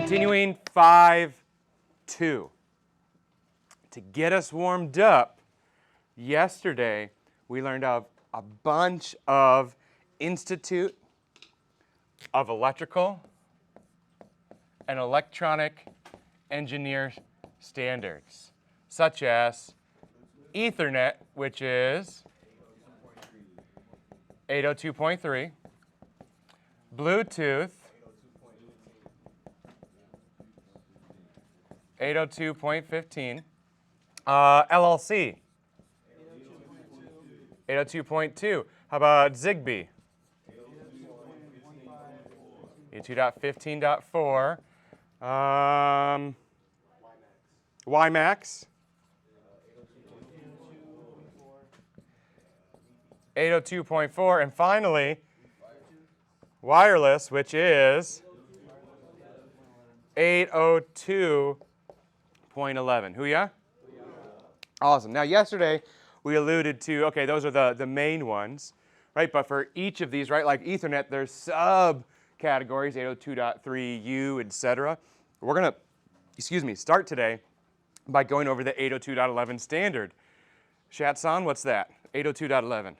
Continuing 5-2. To get us warmed up, yesterday we learned of a bunch of Institute of Electrical and Electronic Engineer standards, such as Ethernet, which is 802.3, Bluetooth, 802.15, LLC, 802.2. How about Zigbee? 802.15.4. WiMAX. 802.4. And finally, wireless, which is 802.11. Who ya? Awesome. Now, yesterday, we alluded to, okay, those are the main ones, right? But for each of these, right, like Ethernet, there's subcategories, 802.3U, etc. We're going to, start today by going over the 802.11 standard. Shatson, what's that? 802.11.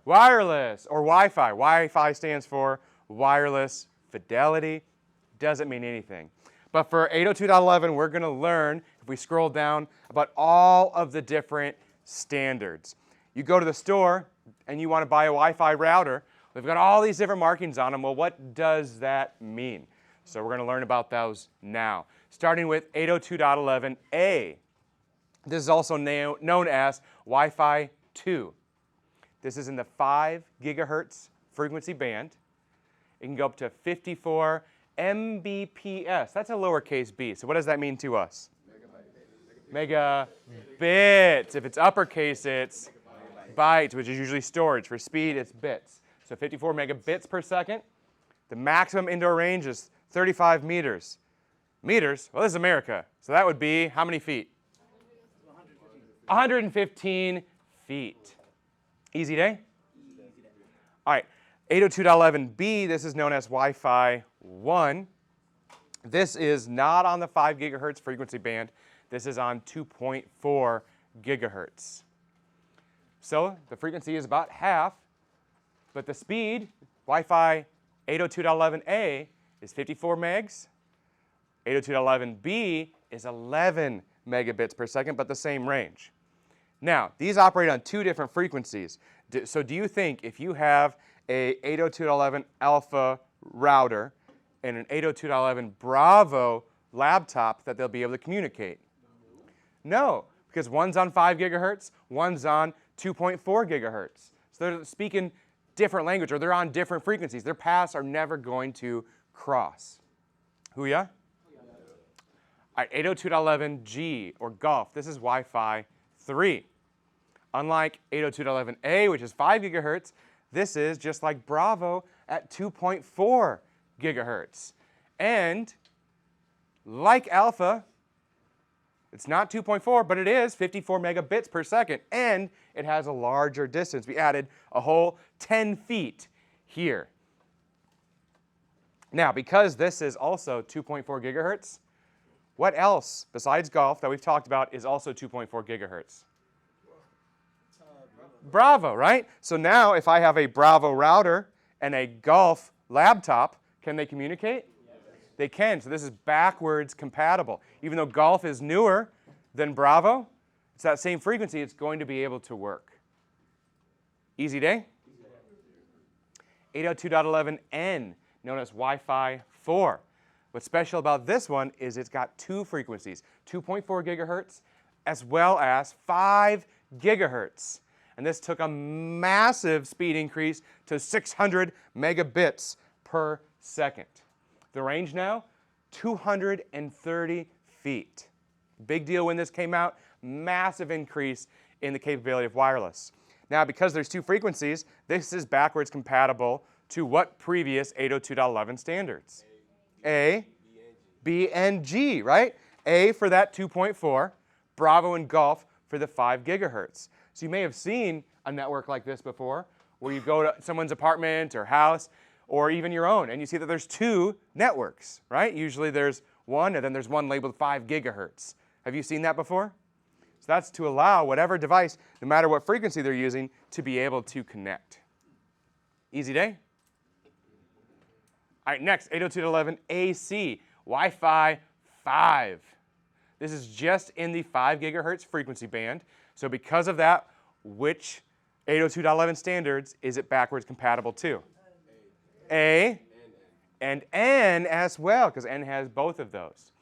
Wireless or Wi-Fi. Wi-Fi stands for wireless fidelity. Doesn't mean anything. But for 802.11, we're going to learn, if we scroll down, about all of the different standards. You go to the store and you want to buy a Wi-Fi router. They've got all these different markings on them. Well, what does that mean? So we're going to learn about those now. Starting with 802.11a. This is also known as Wi-Fi 2. This is in the 5 gigahertz frequency band. It can go up to 54 Mbps. That's a lowercase b. So what does that mean to us? Megabits. If it's uppercase, it's bytes, which is usually storage. For speed, it's bits. So 54 megabits per second. The maximum indoor range is 35 meters. Meters? Well, this is America. So that would be how many feet? 115 feet. Easy day? All right. 802.11b, this is known as Wi-Fi 1. This is not on the 5 gigahertz frequency band. This is on 2.4 gigahertz. So the frequency is about half, but the speed, Wi-Fi 802.11a, is 54 megs. 802.11b is 11 megabits per second, but the same range. Now, these operate on 2 different frequencies. So do you think if you have a 802.11 alpha router and an 802.11 Bravo laptop that they'll be able to communicate? No, because one's on 5 gigahertz, one's on 2.4 gigahertz. So they're speaking different language, or they're on different frequencies. Their paths are never going to cross. Who ya? All right, 802.11g, or Golf. This is Wi-Fi 3. Unlike 802.11a, which is 5 gigahertz, this is just like Bravo at 2.4 gigahertz. And like Alpha, it's not 2.4, but it is 54 megabits per second, and it has a larger distance. We added a whole 10 feet here. Now, because this is also 2.4 gigahertz, what else besides Golf that we've talked about is also 2.4 gigahertz? Bravo, right? So now if I have a Bravo router and a Golf laptop, can they communicate? Yes. They can. So this is backwards compatible. Even though Golf is newer than Bravo, it's that same frequency, it's going to be able to work. Easy day? 802.11n, known as Wi-Fi 4. What's special about this one is it's got 2 frequencies, 2.4 gigahertz as well as 5 gigahertz. And this took a massive speed increase to 600 megabits per second. The range now, 230 feet. Big deal when this came out, massive increase in the capability of wireless. Now, because there's 2 frequencies, this is backwards compatible to what previous 802.11 standards? A, B, and G, right? A for that 2.4, Bravo and Golf for the 5 gigahertz. So you may have seen a network like this before, where you go to someone's apartment or house, or even your own, and you see that there's two networks, right? Usually there's one, and then there's one labeled 5 gigahertz. Have you seen that before? So that's to allow whatever device, no matter what frequency they're using, to be able to connect. Easy day? All right, next, 802.11ac, Wi-Fi 5. This is just in the 5 gigahertz frequency band. So because of that, which 802.11 standards is it backwards compatible to? A and N as well, because N has both of those.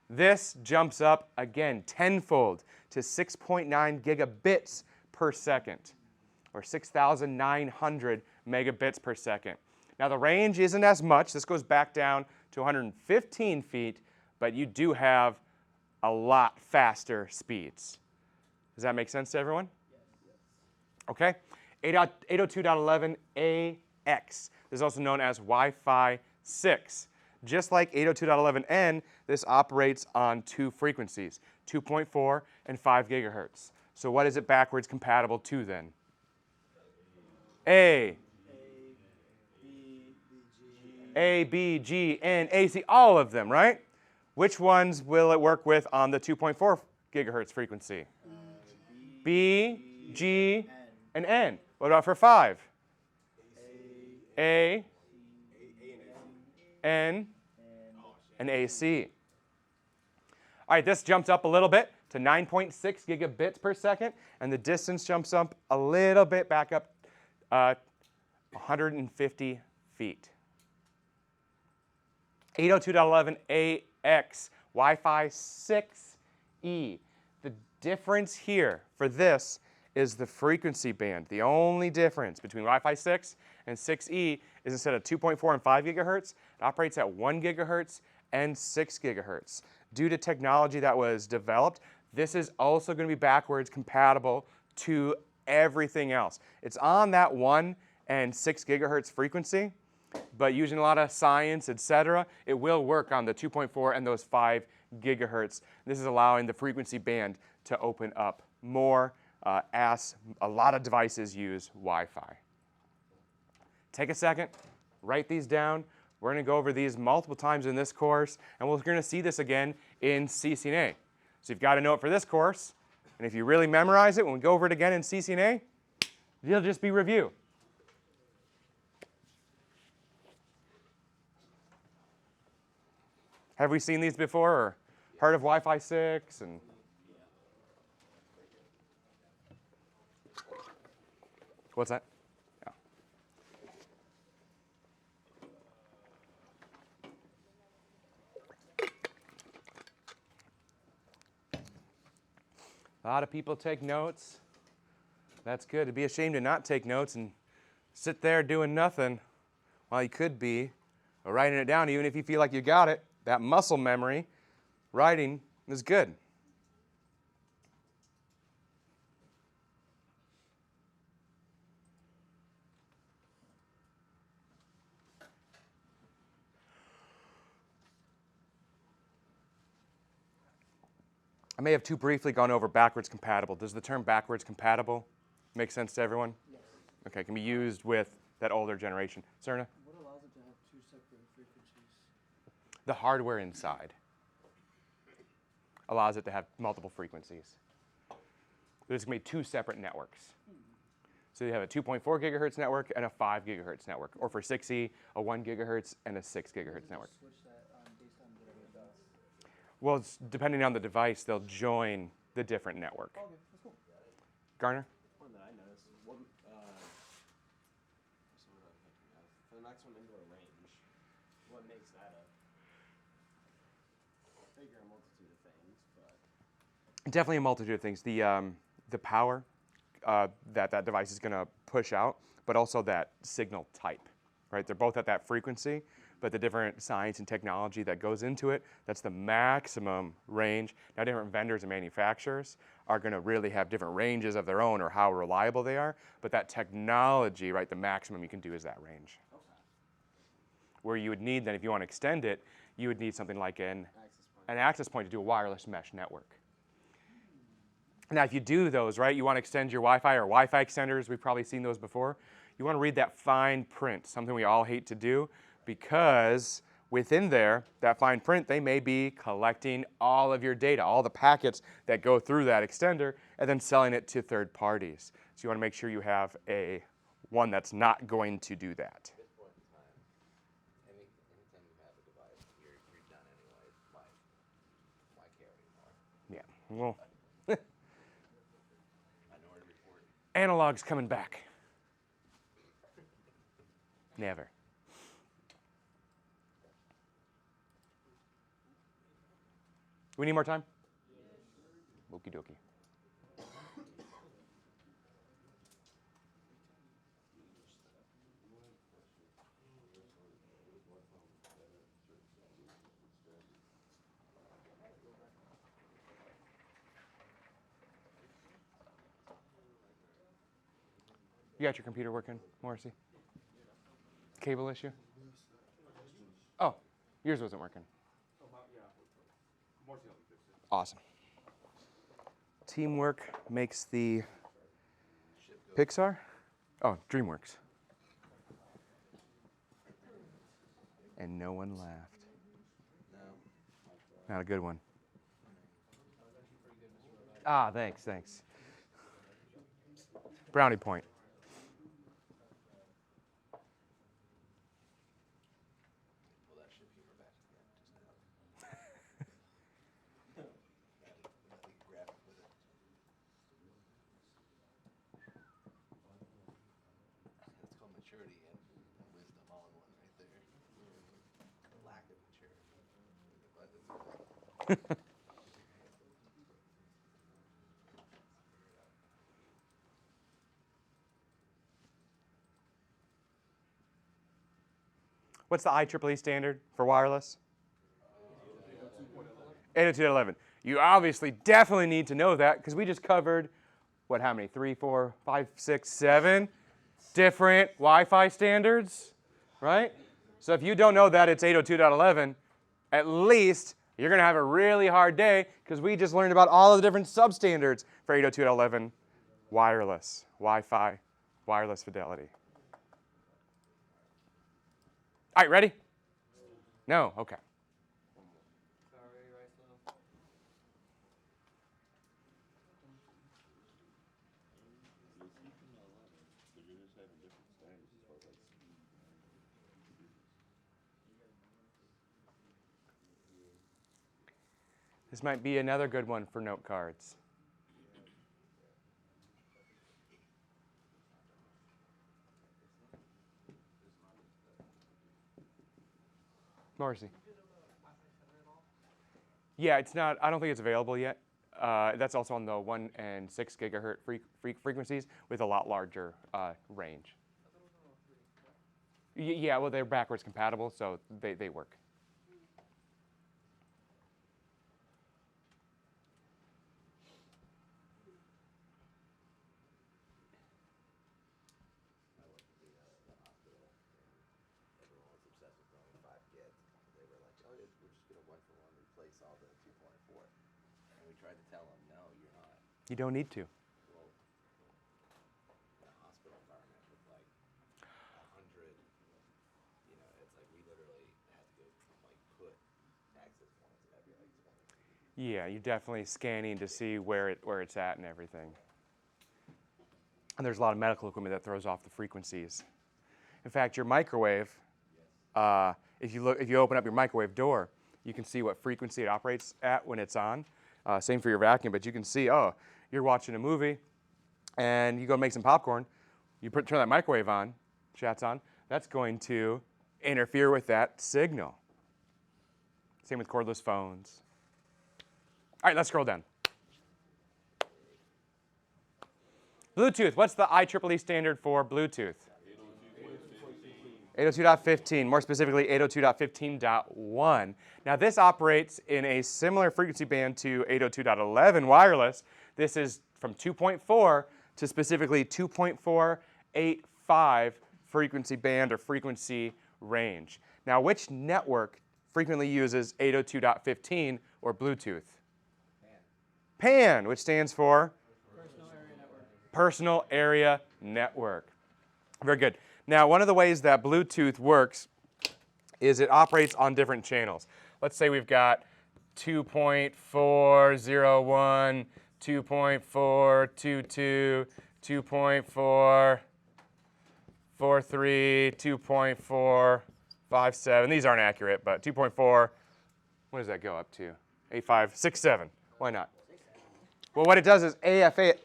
This jumps up, again, tenfold to 6.9 gigabits per second, or 6,900 megabits per second. Now, the range isn't as much. This goes back down to 115 feet, but you do have a lot faster speeds. Does that make sense to everyone? Okay. 802.11ax. This is also known as Wi-Fi 6. Just like 802.11n, this operates on two frequencies, 2.4 and 5 gigahertz. So what is it backwards compatible to then? A, B, G, N, A, C, all of them, right? Which ones will it work with on the 2.4 gigahertz frequency? B, G, and N. What about for 5? A, N, and AC. All right, this jumps up a little bit to 9.6 gigabits per second, and the distance jumps up a little bit, back up 150 feet. 802.11ax, Wi-Fi 6E. The difference here for this is the frequency band. The only difference between Wi-Fi 6 and 6E is instead of 2.4 and 5 gigahertz, it operates at 1 gigahertz and 6 gigahertz. Due to technology that was developed, this is also going to be backwards compatible to everything else. It's on that 1 and 6 gigahertz frequency, but using a lot of science, etc., it will work on the 2.4 and those 5 gigahertz. This is allowing the frequency band to open up more as a lot of devices use Wi-Fi. Take a second, write these down. We're going to go over these multiple times in this course, and we're going to see this again in CCNA. So you've got to know it for this course, and if you really memorize it, when we go over it again in CCNA, it'll just be review. Have we seen these before or heard of Wi-Fi 6? And what's that? Yeah. A lot of people take notes. That's good. It'd be a shame to not take notes and sit there doing nothing while you could be writing it down, even if you feel like you got it. That muscle memory, writing, is good. I may have too briefly gone over backwards compatible. Does the term backwards compatible make sense to everyone? Yes. Okay, it can be used with that older generation. Serna? What allows it to have two separate frequencies? The hardware inside allows it to have multiple frequencies. There's going to be two separate networks. So you have a 2.4 gigahertz network and a 5 gigahertz network, or for 6E, a 1 gigahertz and a 6 gigahertz network. Switch that based on whatever it does. Well, it's depending on the device, they'll join the different network. Okay, that's cool. Garner? One that I noticed, for the maximum indoor range, what makes that up? I figure a multitude of things, but Definitely a multitude of things. The power that device is going to push out, but also that signal type, right? They're both at that frequency, but the different science and technology that goes into it, that's the maximum range. Now, different vendors and manufacturers are going to really have different ranges of their own or how reliable they are, but that technology, right, the maximum you can do is that range. okay. Where you would need then, if you want to extend it, you would need something like an access point to do a wireless mesh network. Now, if you do those, right, you want to extend your Wi-Fi or Wi-Fi extenders, we've probably seen those before. You You want to read that fine print, something we all hate to do, because within there, that fine print, they may be collecting all of your data, all the packets that go through that extender, and then selling it to third parties. So you want to make sure you have one that's not going to do that. At this point in time, anytime you have a device, you're done anyway. Why care anymore? Yeah, well, Minority Report. analog's coming back. Never. We need more time? Okie dokie. You got your computer working, Morrissey? Cable issue? Oh, yours wasn't working. Awesome. Teamwork makes the Pixar? Oh, DreamWorks. And no one laughed. No. Not a good one. Ah, thanks. Brownie point. Pull that ship humor back again just now. Nothing graphic with it. It's called maturity and wisdom all in one right there. Lack of maturity. But it's What's the IEEE standard for wireless? 802.11. You obviously definitely need to know that because we just covered, how many? 3, 4, 5, 6, 7 different Wi-Fi standards, right? So if you don't know that it's 802.11, at least you're going to have a really hard day because we just learned about all of the different substandards for 802.11 wireless, Wi-Fi, wireless fidelity. All right, ready? No? Okay. This might be another good one for note cards. Marcy. Yeah, it's not. I don't think it's available yet. That's also on the 1 and 6 gigahertz frequencies with a lot larger range. Yeah, well, they're backwards compatible, so they work. I went to the hospital, and everyone was obsessed with throwing 5 kids. They were like, "Oh, we're just gonna 1-for-1 replace all the 2.4." And we tried to tell them, "No, you're not." You don't need to. Well, in a hospital environment with like 100, it's like we literally had to go like put access points at every like 20 feet. Yeah, you're definitely scanning to see where it's at and everything. And there's a lot of medical equipment that throws off the frequencies. In fact, your microwave, if you open up your microwave door, you can see what frequency it operates at when it's on. Same for your vacuum, but you can see, you're watching a movie, and you go make some popcorn. You turn that microwave on, chat's on. That's going to interfere with that signal. Same with cordless phones. All right, let's scroll down. Bluetooth. What's the IEEE standard for Bluetooth? 802.15, more specifically 802.15.1. Now this operates in a similar frequency band to 802.11 wireless. This is from 2.4 to specifically 2.485 frequency band or frequency range. Now which network frequently uses 802.15 or Bluetooth? PAN, which stands for? Personal area network. Personal Area Network. Very good. Now, one of the ways that Bluetooth works is it operates on different channels. Let's say we've got 2.401, 2.422, 2.443, 2.457. These aren't accurate, but 2.4, what does that go up to? 8567. Why not? Well, what it does is AFH,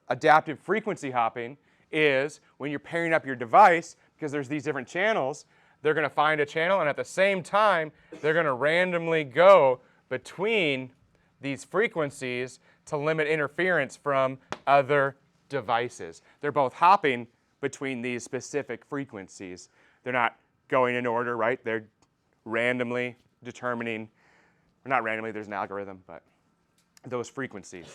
adaptive frequency hopping, is when you're pairing up your device, because there's these different channels, they're going to find a channel, and at the same time, they're going to randomly go between these frequencies to limit interference from other devices. They're both hopping between these specific frequencies. They're not going in order, right? They're randomly determining, or not randomly, there's an algorithm, but those frequencies.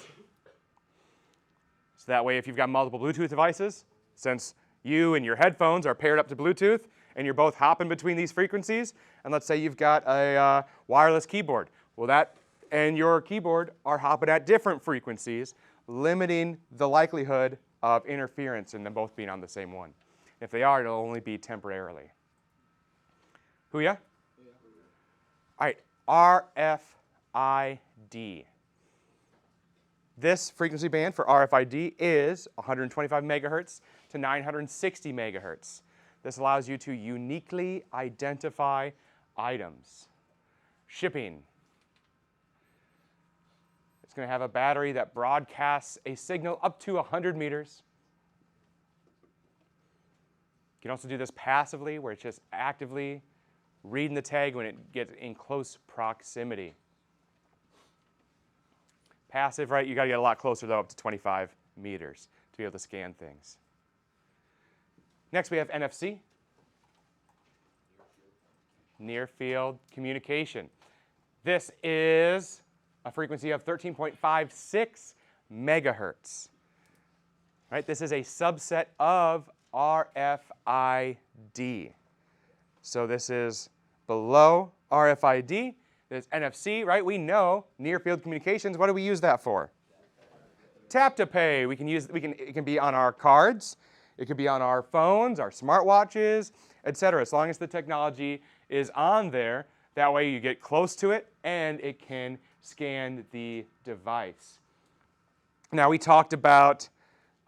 So that way, if you've got multiple Bluetooth devices, since you and your headphones are paired up to Bluetooth, and you're both hopping between these frequencies, and let's say you've got a wireless keyboard. Well, that and your keyboard are hopping at different frequencies, limiting the likelihood of interference in them both being on the same one. If they are, it'll only be temporarily. Hoo-ya? All right, RFID. This frequency band for RFID is 125 megahertz to 960 megahertz. This allows you to uniquely identify items. Shipping. It's going to have a battery that broadcasts a signal up to 100 meters. You can also do this passively, where it's just actively reading the tag when it gets in close proximity. Passive, right? You got to get a lot closer, though, up to 25 meters to be able to scan things. Next, we have NFC, near-field communication. This is a frequency of 13.56 megahertz. Right? This is a subset of RFID. So this is below RFID. There's NFC, right? We know near-field communications. What do we use that for? Tap to pay. It can be on our cards. It could be on our phones, our smartwatches, etc. As long as the technology is on there, that way you get close to it and it can scan the device. Now, we talked about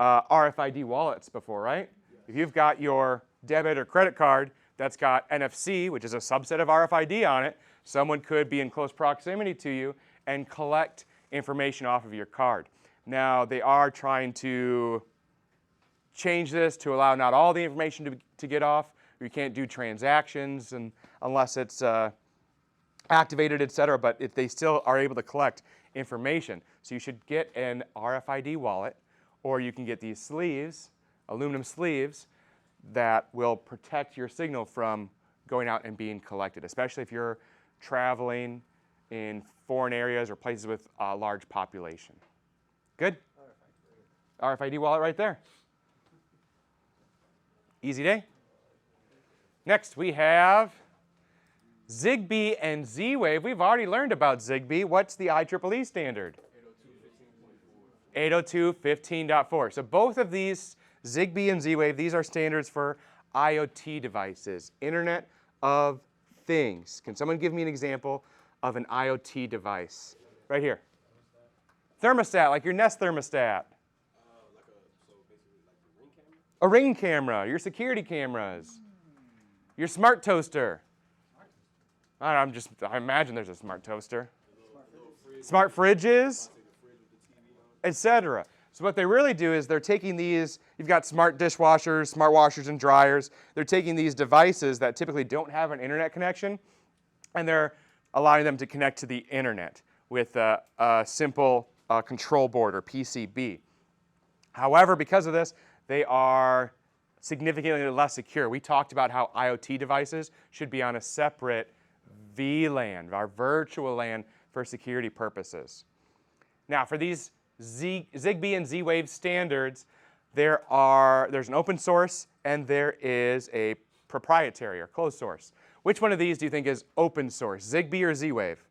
RFID wallets before, right? If you've got your debit or credit card that's got NFC, which is a subset of RFID on it, someone could be in close proximity to you and collect information off of your card. Now, they are trying to change this to allow not all the information to get off. You can't do transactions unless it's activated, etc. But if they still are able to collect information. So you should get an RFID wallet, or you can get these sleeves, aluminum sleeves, that will protect your signal from going out and being collected, especially if you're traveling in foreign areas or places with a large population. Good? RFID wallet right there. Easy day. Next, we have Zigbee and Z-Wave. We've already learned about Zigbee. What's the IEEE standard? 802.15.4. So both of these, Zigbee and Z-Wave, these are standards for IoT devices, Internet of Things. Can someone give me an example of an IoT device? Right here. Thermostat, like your Nest thermostat. A ring camera, your security cameras, your smart toaster. I imagine there's a smart toaster. Smart fridges, etc. So what they really do is they're taking these, you've got smart dishwashers, smart washers and dryers. They're taking these devices that typically don't have an internet connection, and they're allowing them to connect to the internet with a simple control board or PCB. However, because of this, they are significantly less secure. We talked about how IoT devices should be on a separate VLAN, our virtual LAN, for security purposes. Now, for these Zigbee and Z-Wave standards, there's an open source and there is a proprietary or closed source. Which one of these do you think is open source, Zigbee or Z-Wave?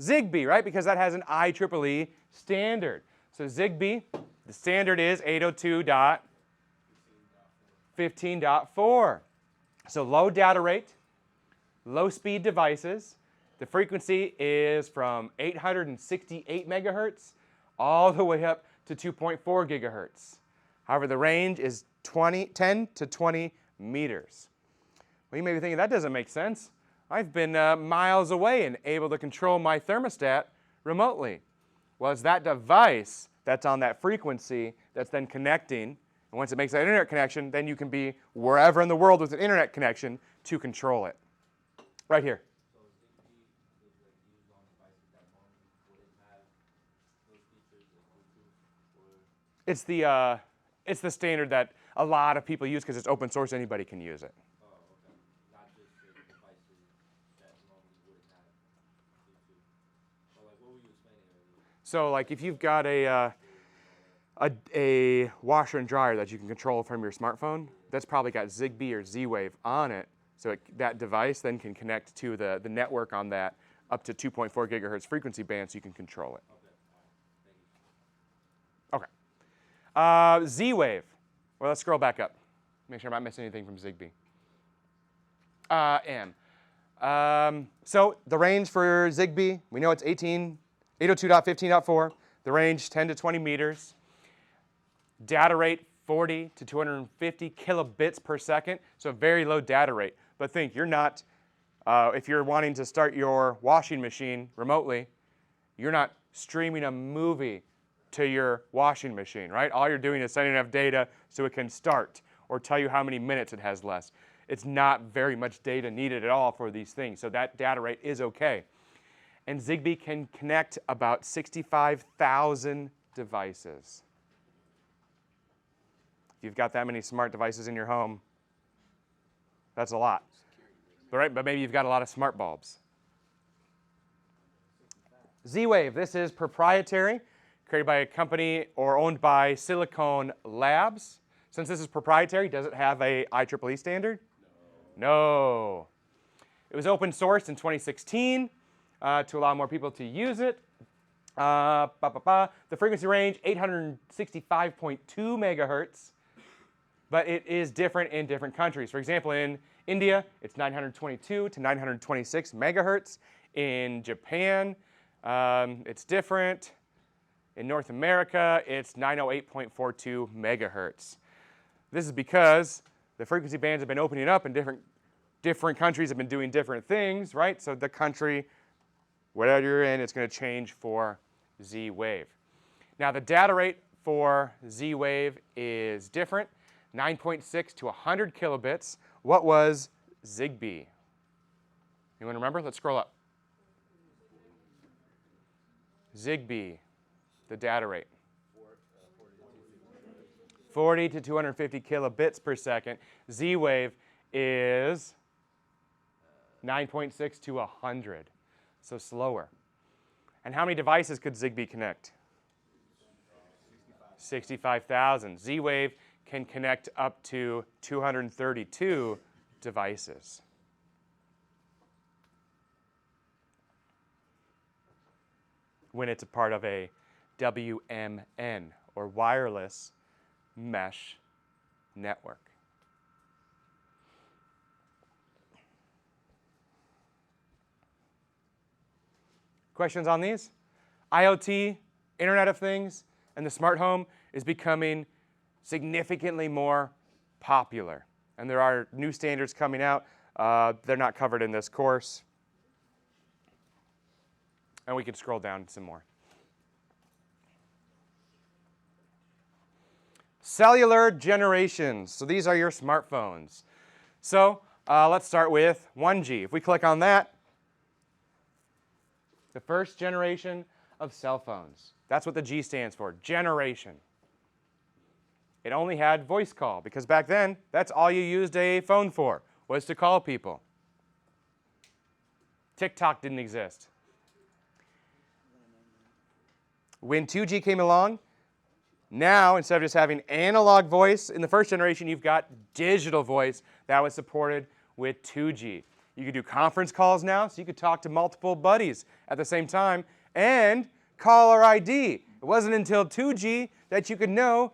Zigbee, right? Because that has an IEEE standard. So Zigbee, the standard is 802.15.4. 15.4. So low data rate, low speed devices. The frequency is from 868 megahertz all the way up to 2.4 gigahertz. However, the range is 10 to 20 meters. Well, you may be thinking, that doesn't make sense. I've been miles away and able to control my thermostat remotely. Well, it's that device that's on that frequency that's then connecting. And once it makes that internet connection, then you can be wherever in the world with an internet connection to control it. Right here. So Zigbee is like used on devices that normally wouldn't have those features like Bluetooth or. It's the standard that a lot of people use because it's open source. Anybody can use it. Oh, okay. Not just for devices that normally wouldn't have Bluetooth. So like, what were you explaining earlier? So like if you've got a washer and dryer that you can control from your smartphone, that's probably got Zigbee or Z-Wave on it. So that device then can connect to the network on that up to 2.4 gigahertz frequency band so you can control it. Okay. Z-Wave. Well, let's scroll back up. Make sure I'm not missing anything from Zigbee. So the range for Zigbee, we know it's 802.15.4. The range 10 to 20 meters. Data rate 40 to 250 kilobits per second, so a very low data rate. But think, you're not, if you're wanting to start your washing machine remotely, you're not streaming a movie to your washing machine, right? All you're doing is sending enough data so it can start or tell you how many minutes it has less. It's not very much data needed at all for these things, so that data rate is okay. And Zigbee can connect about 65,000 devices. If you've got that many smart devices in your home, that's a lot. But maybe you've got a lot of smart bulbs. Z-Wave, this is proprietary, created by a company or owned by Silicon Labs. Since this is proprietary, does it have a IEEE standard? No. It was open sourced in 2016 to allow more people to use it. The frequency range, 865.2 megahertz. But it is different in different countries. For example, in India, it's 922 to 926 megahertz. In Japan, it's different. In North America, it's 908.42 megahertz. This is because the frequency bands have been opening up and different countries have been doing different things, right? So the country, whatever you're in, it's going to change for Z-Wave. Now the data rate for Z-Wave is different, 9.6 to 100 kilobits. What was Zigbee? Anyone remember? Let's scroll up. Zigbee, the data rate. 40 to 250 kilobits per second. Z-Wave is 9.6 to 100, so slower. And how many devices could Zigbee connect? 65,000. Z-Wave can connect up to 232 devices. When it's a part of a WMN, or wireless mesh network. Questions on these? IoT, Internet of Things, and the smart home is becoming significantly more popular. And there are new standards coming out. They're not covered in this course. And we can scroll down some more. Cellular generations. So these are your smartphones. So let's start with 1G. If we click on that, the first generation of cell phones. That's what the G stands for, generation. It only had voice call because back then, that's all you used a phone for, was to call people. TikTok didn't exist. When 2G came along, now instead of just having analog voice in the first generation, you've got digital voice that was supported with 2G. You could do conference calls now, so you could talk to multiple buddies at the same time, and caller ID. It wasn't until 2G that you could know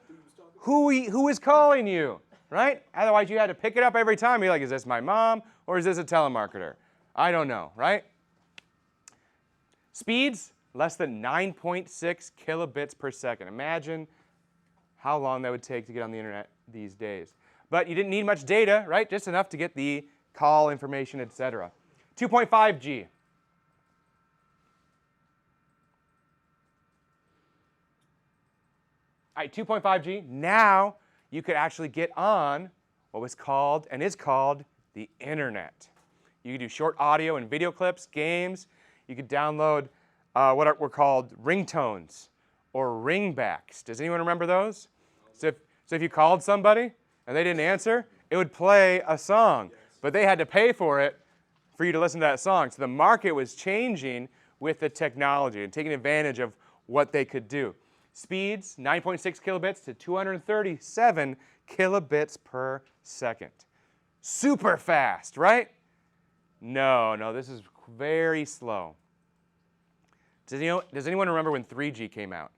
who is calling you. right? Otherwise, you had to pick it up every time. You're like, is this my mom or is this a telemarketer? I don't know, right? Speeds, less than 9.6 kilobits per second. Imagine how long that would take to get on the internet these days. But you didn't need much data, right? Just enough to get the call information, etc. 2.5G. All right, 2.5G. Now you could actually get on what was called and is called the internet. You could do short audio and video clips, games. You could download what were called ringtones or ringbacks. Does anyone remember those? So if you called somebody and they didn't answer, it would play a song, but they had to pay for it for you to listen to that song. So the market was changing with the technology and taking advantage of what they could do. Speeds, 9.6 kilobits to 237 kilobits per second. Super fast, right? No, this is very slow. Does anyone remember when 3G came out?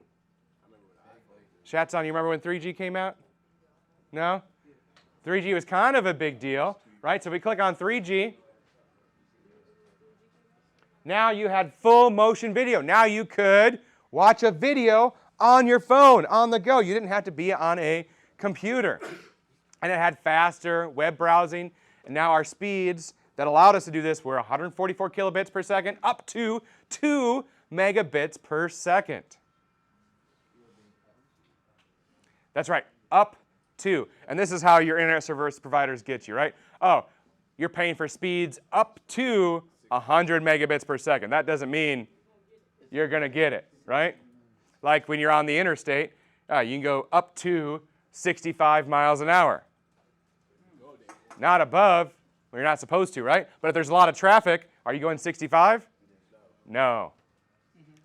Shatson, you remember when 3G came out? No? 3G was kind of a big deal, right? So if we click on 3G, now you had full motion video. Now you could watch a video on your phone, on the go. You didn't have to be on a computer. And it had faster web browsing. And now our speeds that allowed us to do this were 144 kilobits per second up to 2 megabits per second. That's right, up to. And this is how your internet service providers get you, right? Oh, you're paying for speeds up to 100 megabits per second. That doesn't mean you're going to get it, right? Like when you're on the interstate, you can go up to 65 miles an hour. Not above, well, you're not supposed to, right? But if there's a lot of traffic, are you going 65? No.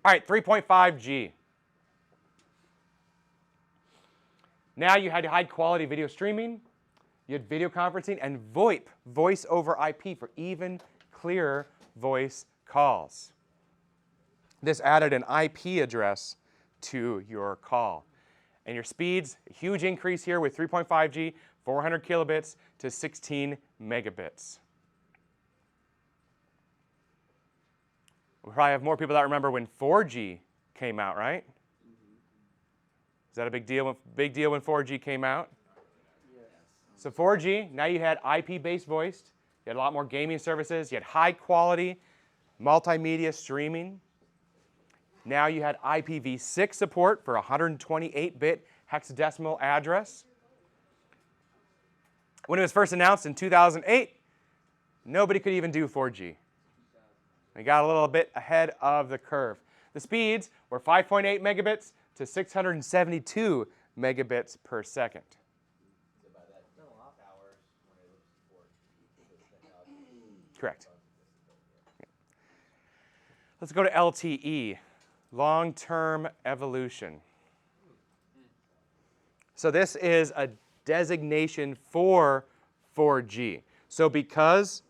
All right, 3.5G. Now you had high quality video streaming, you had video conferencing, and VoIP, voice over IP, for even clearer voice calls. This added an IP address to your call. And your speeds, a huge increase here with 3.5G, 400 kilobits to 16 megabits. We probably have more people that remember when 4G came out, right? Is that a big deal? Big deal when 4G came out? Yes. So 4G, now you had IP-based voice. You had a lot more gaming services. You had high-quality multimedia streaming. Now you had IPv6 support for 128-bit hexadecimal address. When it was first announced in 2008, nobody could even do 4G. They got a little bit ahead of the curve. The speeds were 5.8 megabits to 672 megabits per second. So by that hours when it looks for technology. Correct. Yeah. Let's go to LTE, long-term evolution. So this is a designation for 4G. So because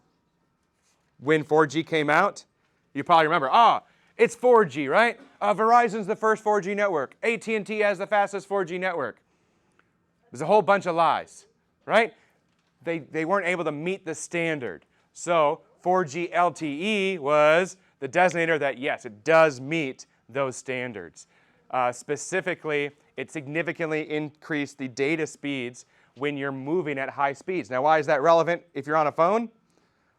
when 4G came out, you probably remember, it's 4G, right? Verizon's the first 4G network. AT&T has the fastest 4G network. There's a whole bunch of lies, right? They weren't able to meet the standard. So 4G LTE was the designator that, yes, it does meet those standards. Specifically, it significantly increased the data speeds when you're moving at high speeds. Now, why is that relevant if you're on a phone?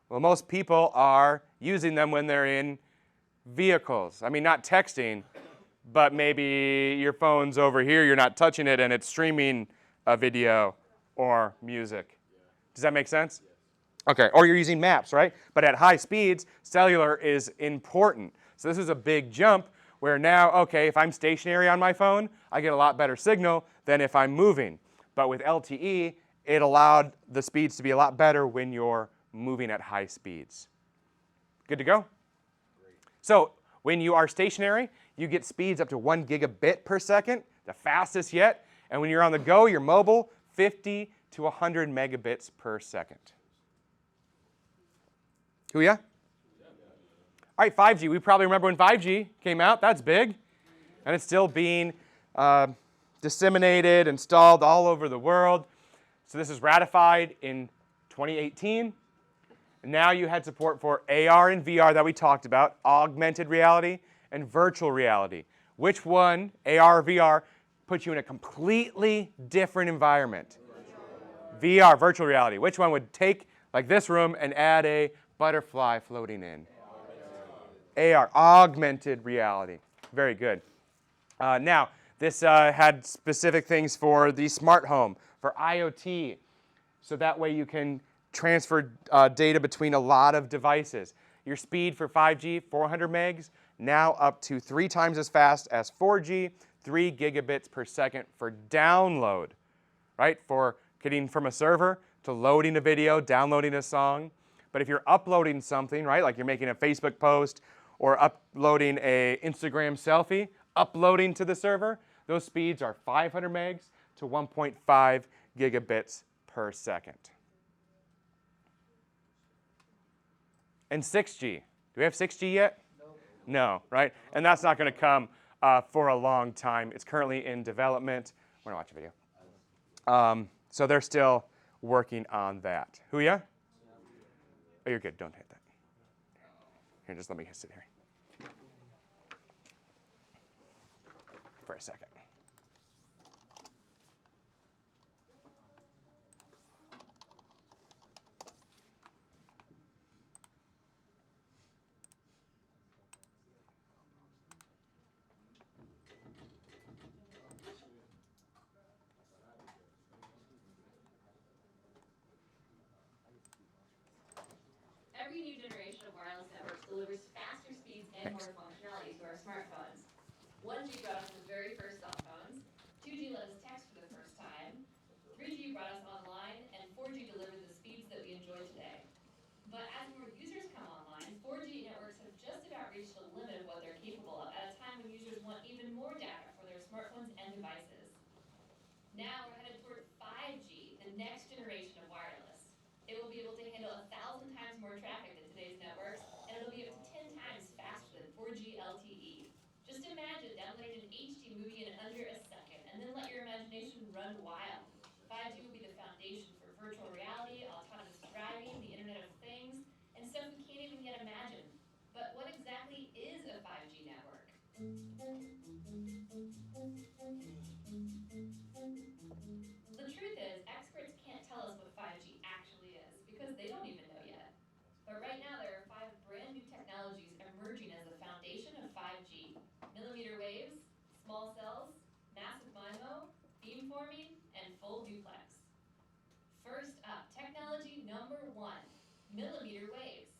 Well, most people are using them when they're in vehicles. I mean, not texting, but maybe your phone's over here, you're not touching it, and it's streaming a video or music. Does that make sense? Okay, or you're using maps, right? But at high speeds, cellular is important. So this is a big jump where now, okay, if I'm stationary on my phone, I get a lot better signal than if I'm moving. But with LTE, it allowed the speeds to be a lot better when you're moving at high speeds. Good to go? So when you are stationary, you get speeds up to 1 gigabit per second, the fastest yet. And when you're on the go, you're mobile, 50 to 100 megabits per second. Who ya? All right, 5G. We probably remember when 5G came out. That's big. And it's still being disseminated, installed all over the world. So this is ratified in 2018. Now you had support for AR and VR that we talked about, augmented reality and virtual reality. Which one, AR or VR, puts you in a completely different environment? VR, virtual reality. Which one would take like this room and add a butterfly floating in? AR, augmented reality. Very good. Now, this had specific things for the smart home, for IoT, so that way you can transfer data between a lot of devices. Your speed for 5G, 400 megs, now up to 3 times as fast as 4G, 3 gigabits per second for download, right? For getting from a server to loading a video, downloading a song. But if you're uploading something, right, like you're making a Facebook post or uploading a Instagram selfie, uploading to the server, those speeds are 500 megs to 1.5 gigabits per second. And 6G. Do we have 6G yet? No, right? And that's not going to come for a long time. It's currently in development. We're going to watch a video. So they're still working on that. Who, yeah? Oh, you're good. Don't hit that. Here, just let me sit here for a second. Every new generation of wireless networks delivers faster speeds and more functionality to our smartphones. 1G brought us the very first cell phones, 2G let us text for the first time, 3G brought us online, and 4G delivered the speeds that we enjoy today. But as more users come online, 4G networks have just about reached the limit of what they're capable of at a time when users want even more data for their smartphones and devices. Now we're headed toward 5G, the next generation of wireless. It will be able to handle 1,000 times more traffic than today's networks, and it'll be up to 10 times faster than 4G LTE. Just imagine downloading an HD movie in under a second, and then let your imagination run wild. 5G will be the foundation for virtual reality, autonomous driving, the Internet of Things, and stuff we can't even yet imagine. But what exactly is a 5G network? The truth is, experts can't tell us what 5G actually is, because they don't even know yet. But right now, there are 5 brand new technologies emerging as the foundation of 5G. Millimeter waves, small cells, massive MIMO, beamforming, and full duplex. First up, technology number 1, millimeter waves.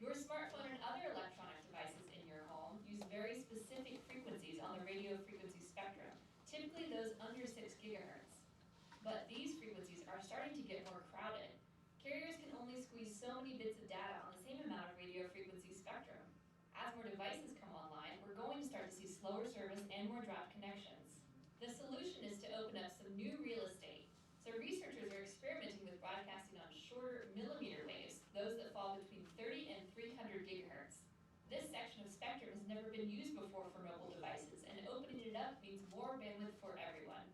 Your smartphone and other electronic devices in your home use very specific frequencies on the radio frequency spectrum, typically those under 6 gigahertz. But these frequencies are starting to get more crowded. Carriers can only squeeze so many bits of data on the same amount of radio frequency spectrum. As more devices come online, we're going to start to see slower service and more dropped connections. The solution is to open up some new real estate. So researchers are experimenting with broadcasting on shorter millimeter waves, those that fall between 30 and 300 gigahertz. This section of spectrum has never been used before for mobile devices, and opening it up means more bandwidth for everyone.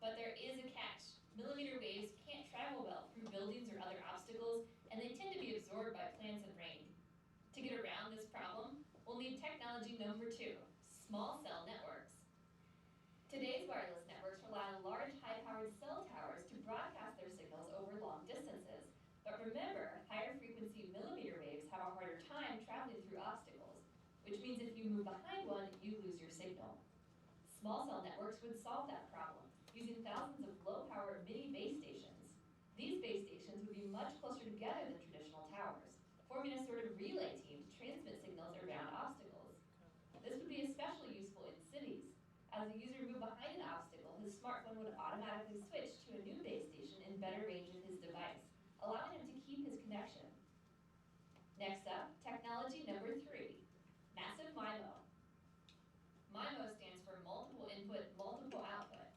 But there is a catch. Millimeter waves can't travel well through buildings or other obstacles, and they tend to be absorbed by plants and rain. To get around this problem, we'll need technology number 2, small cell networks. Today's wireless networks rely on large, high-powered cell towers to broadcast their signals over long distances. But remember, higher frequency millimeter waves have a harder time traveling through obstacles, which means if you move behind one, you lose your signal. Small cell networks would solve that problem, using thousands of low-power mini base stations. These base stations would be much closer together than traditional towers, forming a sort of relay team to transmit signals around obstacles. This would be especially useful in cities. As the user moved behind an obstacle, his smartphone would automatically switch to a new base station in better range of his device, allowing him to keep his connection. Next up, technology number 3, massive MIMO. MIMO stands for multiple input, multiple output.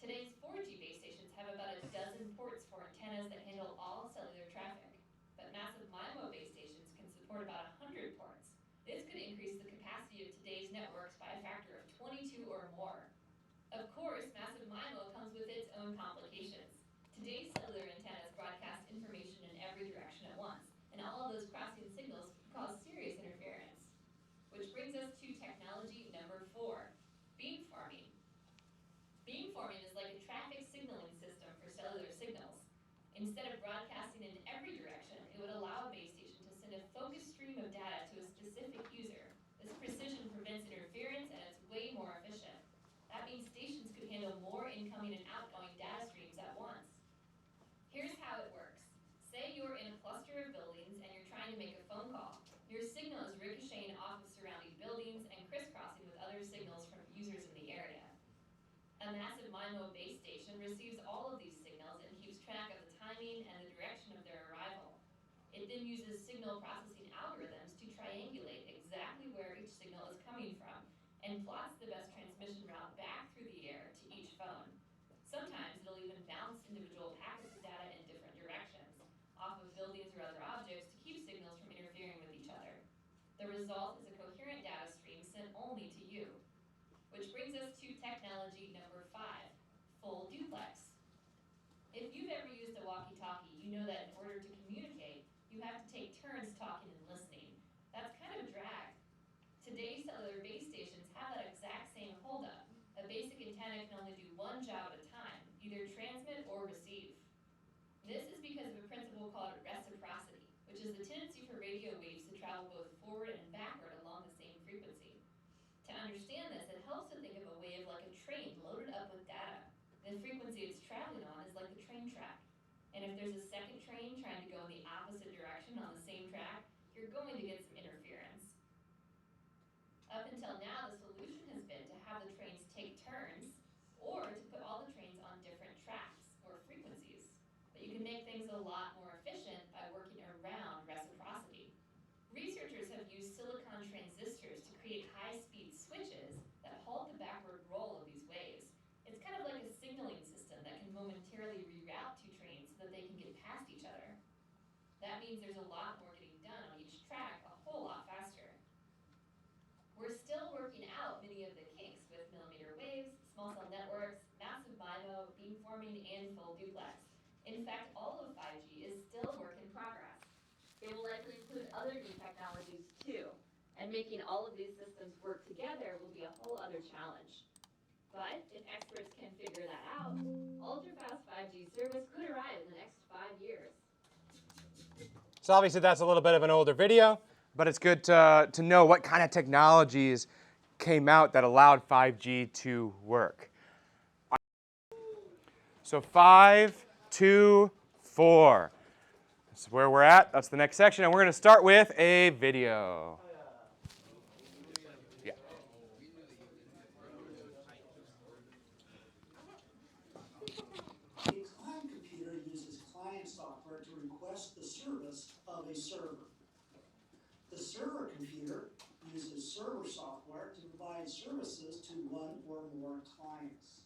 Today's 4G base stations have about a dozen ports for antennas that handle all cellular traffic. But massive MIMO base stations can support about 100 ports. This could increase the capacity of today's networks by a factor of 22 or more. Of course, massive MIMO comes with its own complications. Today's cellular antennas broadcast information in every direction at once, and all of those crossing signals can cause serious interference. Which brings us to technology number 4, beamforming. Beamforming is like a traffic signaling system for cellular signals. Instead of broadcasting in every direction, it would allow a base station to send a focused stream of data to a specific user. This precision prevents interference and it's way more efficient. That means stations could handle more incoming and outgoing data streams at once. Here's how it works. Say you're in a cluster of buildings and you're trying to make a phone call. Your signal is ricocheting off of surrounding buildings and crisscrossing with other signals from users in the area. A massive MIMO base station receives all of these signals and keeps track of the timing and the direction of their arrival. It then uses signal processing algorithms to triangulate exactly where each signal is coming from and plots the best transmission route back through the air to each phone. Sometimes it'll even bounce individual packets of data in different directions, off of buildings or other objects to keep signals from interfering with each other. The result is a coherent data stream sent only to you. Which brings us to technology number 5, full duplex. If you've ever used a walkie-talkie, you know that in order to communicate, you have to take turns talking and listening. That's kind of a drag. Today's cellular base stations have that exact same holdup. A basic antenna can only do one job at a time, either transmit or receive. This is because of a principle called reciprocity, which is the tendency for radio waves to travel both forward and backward along the same frequency. To understand this, it helps to think of a wave like a train loaded up with data. The frequency it's traveling on is like the train track. And if there's a second train trying to go in the opposite direction on the same track, you're going to get some interference. Up until now, the solution has been to have the trains take turns or to put all the trains on different tracks or frequencies. But you can make things a lot more efficient by working around reciprocity. Researchers have used silicon transistors to create high-speed switches that halt the backward roll of these waves. It's kind of like a signaling system that can momentarily reroute two trains so that they can get past each other. That means there's a lot more getting done on each track a whole lot faster. We're still working out many of the kinks with millimeter waves, small cell networks, massive MIMO, beamforming, and full duplex. In fact, all of 5G is still a work in progress. It will likely include other new technologies too, and making all of these systems work together will be a whole other challenge. But if experts can figure that out, ultra-fast 5G service could arrive in the next 5 years. So obviously that's a little bit of an older video, but it's good to know what kind of technologies came out that allowed 5G to work. So 5, 2, 4. That's where we're at. That's the next section, and we're going to start with a video. Yeah. A client computer uses client software to request the service of a server. The server computer uses server software to provide services to one or more clients.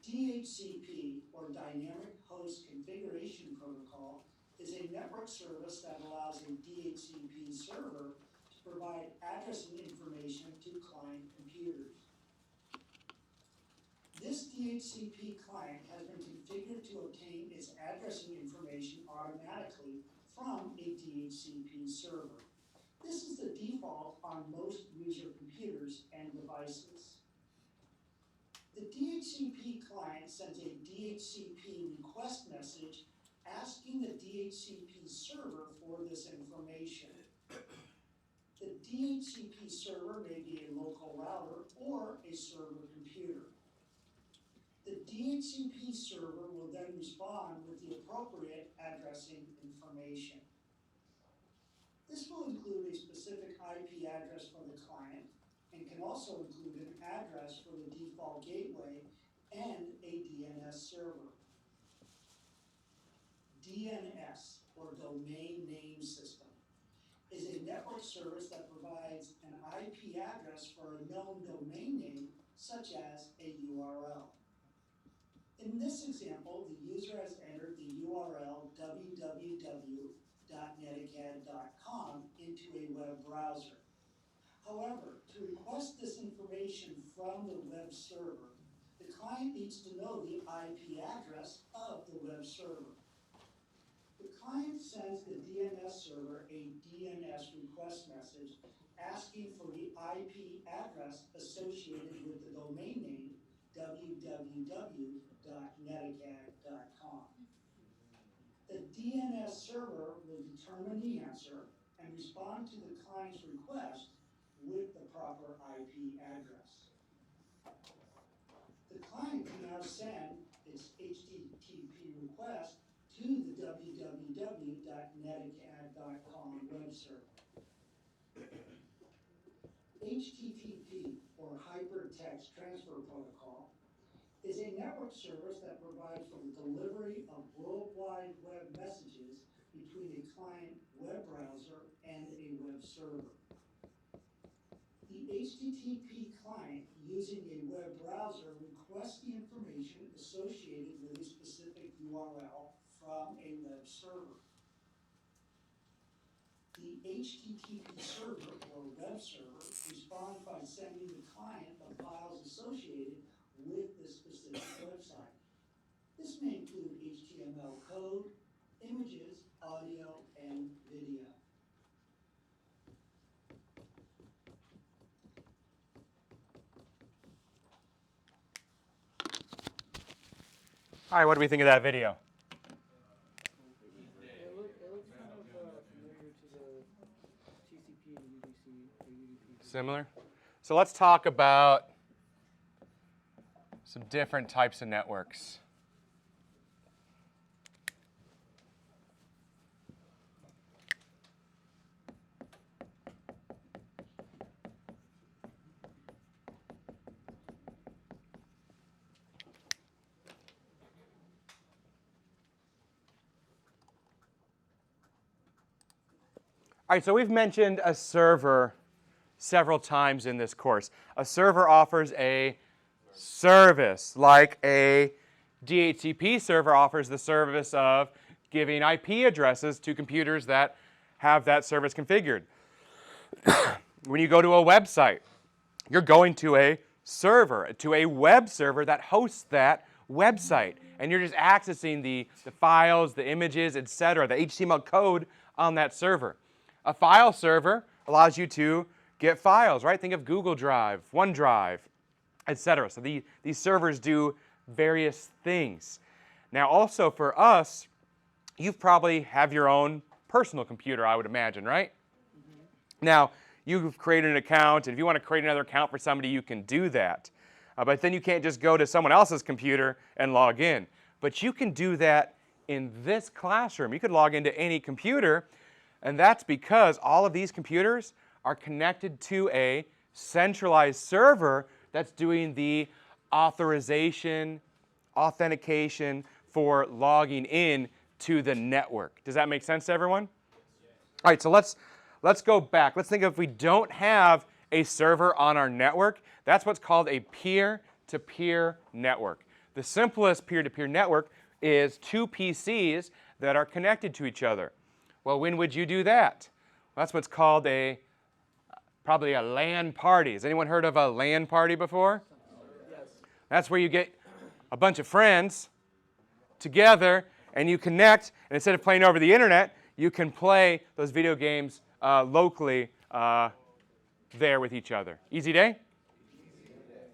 DHCP, or Dynamic Host Configuration Protocol, is a network service that allows a DHCP server to provide addressing information to client computers. This DHCP client has been configured to obtain its addressing information automatically from a DHCP server. This is the default on most user computers and devices. The DHCP client sends a DHCP request message asking the DHCP server for this information. The DHCP server may be a local router or a server computer. The DHCP server will then respond with the appropriate addressing information. This will include a specific IP address for the client and can also include an address for the default gateway and a DNS server. DNS, or Domain Name System, is a network service that provides an IP address for a known domain name, such as a URL. In this example, the user has entered the URL www.neticad.com into a web browser. However, to request this information from the web server, The client needs to know the IP address of the web server. The client sends the DNS server a DNS request message asking for the IP address associated with the domain name www.netacad.com. The DNS server will determine the answer and respond to the client's request with the proper IP address. The client can now send its HTTP request to the www.netacad.com web server. HTTP, or Hypertext Transfer Protocol, is a network service that provides for the delivery of worldwide web messages between a client web browser and a web server. The HTTP client using a web browser requests the information associated with a specific URL from a web server. The HTTP server, or web server, responds by sending the client the files associated with the specific website. This may include HTML code, images, audio, and video. All right, what do we think of that video? It looks kind of familiar to the TCP and UDC or UDP. Similar? So let's talk about some different types of networks. All right, so we've mentioned a server several times in this course. A server offers a service, like a DHCP server offers the service of giving IP addresses to computers that have that service configured. When you go to a website, you're going to a server, to a web server that hosts that website, and you're just accessing the files, the images, etc., the HTML code on that server. A file server allows you to get files, right? Think of Google Drive, OneDrive, etc. So these servers do various things. Now also for us, you probably have your own personal computer, I would imagine, right? Mm-hmm. Now, you've created an account, and if you want to create another account for somebody, you can do that. But then you can't just go to someone else's computer and log in. But you can do that in this classroom. You could log into any computer, and that's because all of these computers are connected to a centralized server that's doing the authorization, authentication for logging in to the network. Does that make sense to everyone? All right, so let's go back. Let's think if we don't have a server on our network, that's what's called a peer-to-peer network. The simplest peer-to-peer network is two PCs that are connected to each other. Well, when would you do that? Well, that's what's called probably a LAN party. Has anyone heard of a LAN party before? Yes. That's where you get a bunch of friends together and you connect, and instead of playing over the internet, you can play those video games locally there with each other. Easy day?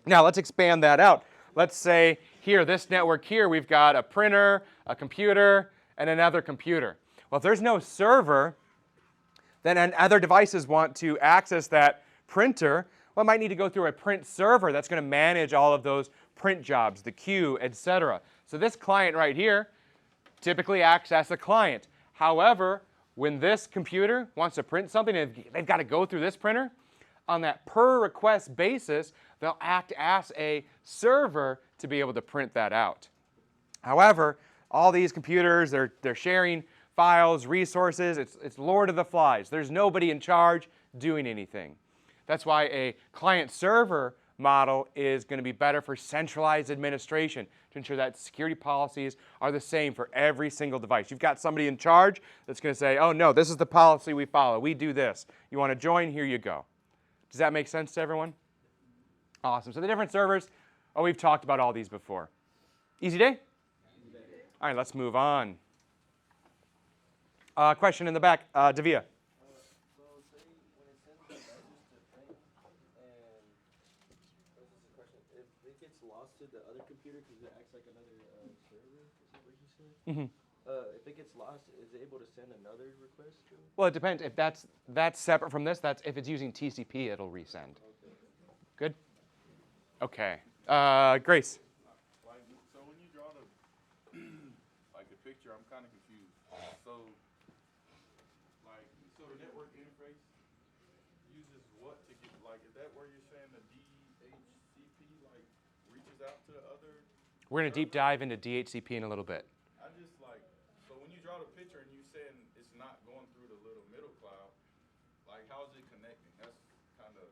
Now let's expand that out. Let's say here, this network here, we've got a printer, a computer, and another computer. Well, if there's no server, then other devices want to access that printer, well, it might need to go through a print server that's going to manage all of those print jobs, the queue, etc. So this client right here typically acts as a client. However, when this computer wants to print something, they've got to go through this printer. On that per request basis, they'll act as a server to be able to print that out. However, all these computers, they're sharing files, resources. It's Lord of the Flies. There's nobody in charge doing anything. That's why a client-server model is going to be better for centralized administration to ensure that security policies are the same for every single device. You've got somebody in charge that's going to say, oh no, this is the policy we follow. We do this. You want to join? Here you go. Does that make sense to everyone? Awesome. So the different servers, Oh, we've talked about all these before. Easy day? All right, let's move on. Question in the back, Davia. So say when it sends the message to thing, and this is a question, if it gets lost to the other computer because it acts like another server, is that what you said? Mm-hmm. If it gets lost, is it able to send another request to? Well, it depends. If that's separate from this, that's if it's using TCP, it'll resend. Okay. Good? Okay. Grace. Like, so when you draw the, like the picture, I'm kind of confused. So, like, so the network interface uses what to get, like, is that where you're saying the DHCP, like, reaches out to the other? We're going to deep dive into DHCP in a little bit. I just, like, so when you draw the picture and you saying it's not going through the little middle cloud, like, how is it connecting? That's kind of.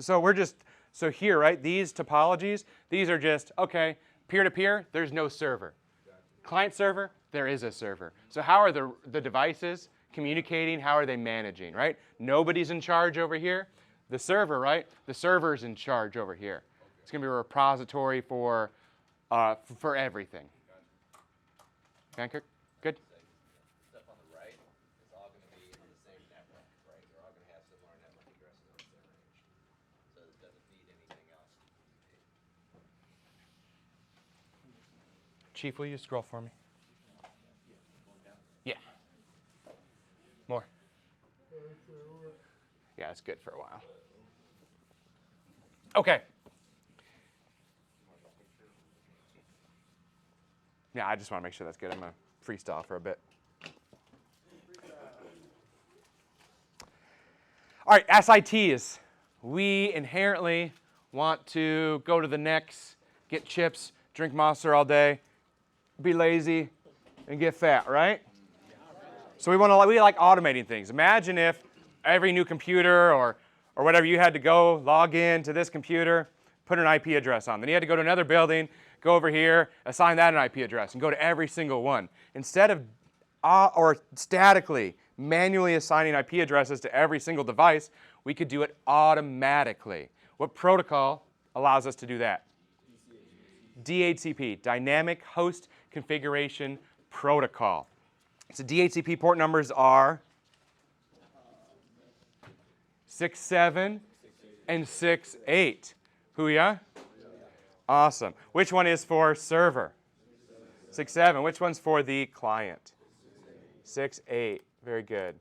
So we're just, so here, right, these topologies, these are just, okay, peer-to-peer, there's no server. Client server, there is a server. So how are the devices communicating? How are they managing, right? Nobody's in charge over here. The server, right? The server's in charge over here. It's going to be a repository for everything. Okay, Kirk? Good? Stuff on the right is all going to be on the same network, right? They're all going to have similar network addresses on the same range. So it doesn't need anything else. Chief, will you scroll for me? Yeah. More. Yeah, it's good for a while. Okay. Yeah, I just want to make sure that's good. I'm going to freestyle for a bit. All right, SITs. We inherently want to go to the Nex, get chips, drink Monster all day, be lazy, and get fat, right? So we like automating things. Imagine if every new computer or whatever, you had to go log in to this computer, put an IP address on. Then you had to go to another building, go over here, assign that an IP address, and go to every single one. Instead of or statically, manually assigning IP addresses to every single device, we could do it automatically. What protocol allows us to do that? DHCP, Dynamic Host Configuration Protocol. So DHCP port numbers are 6.7 and 6.8. Hooyah? Awesome. Which one is for server? 6.7. Which one's for the client? 6.8. Very good.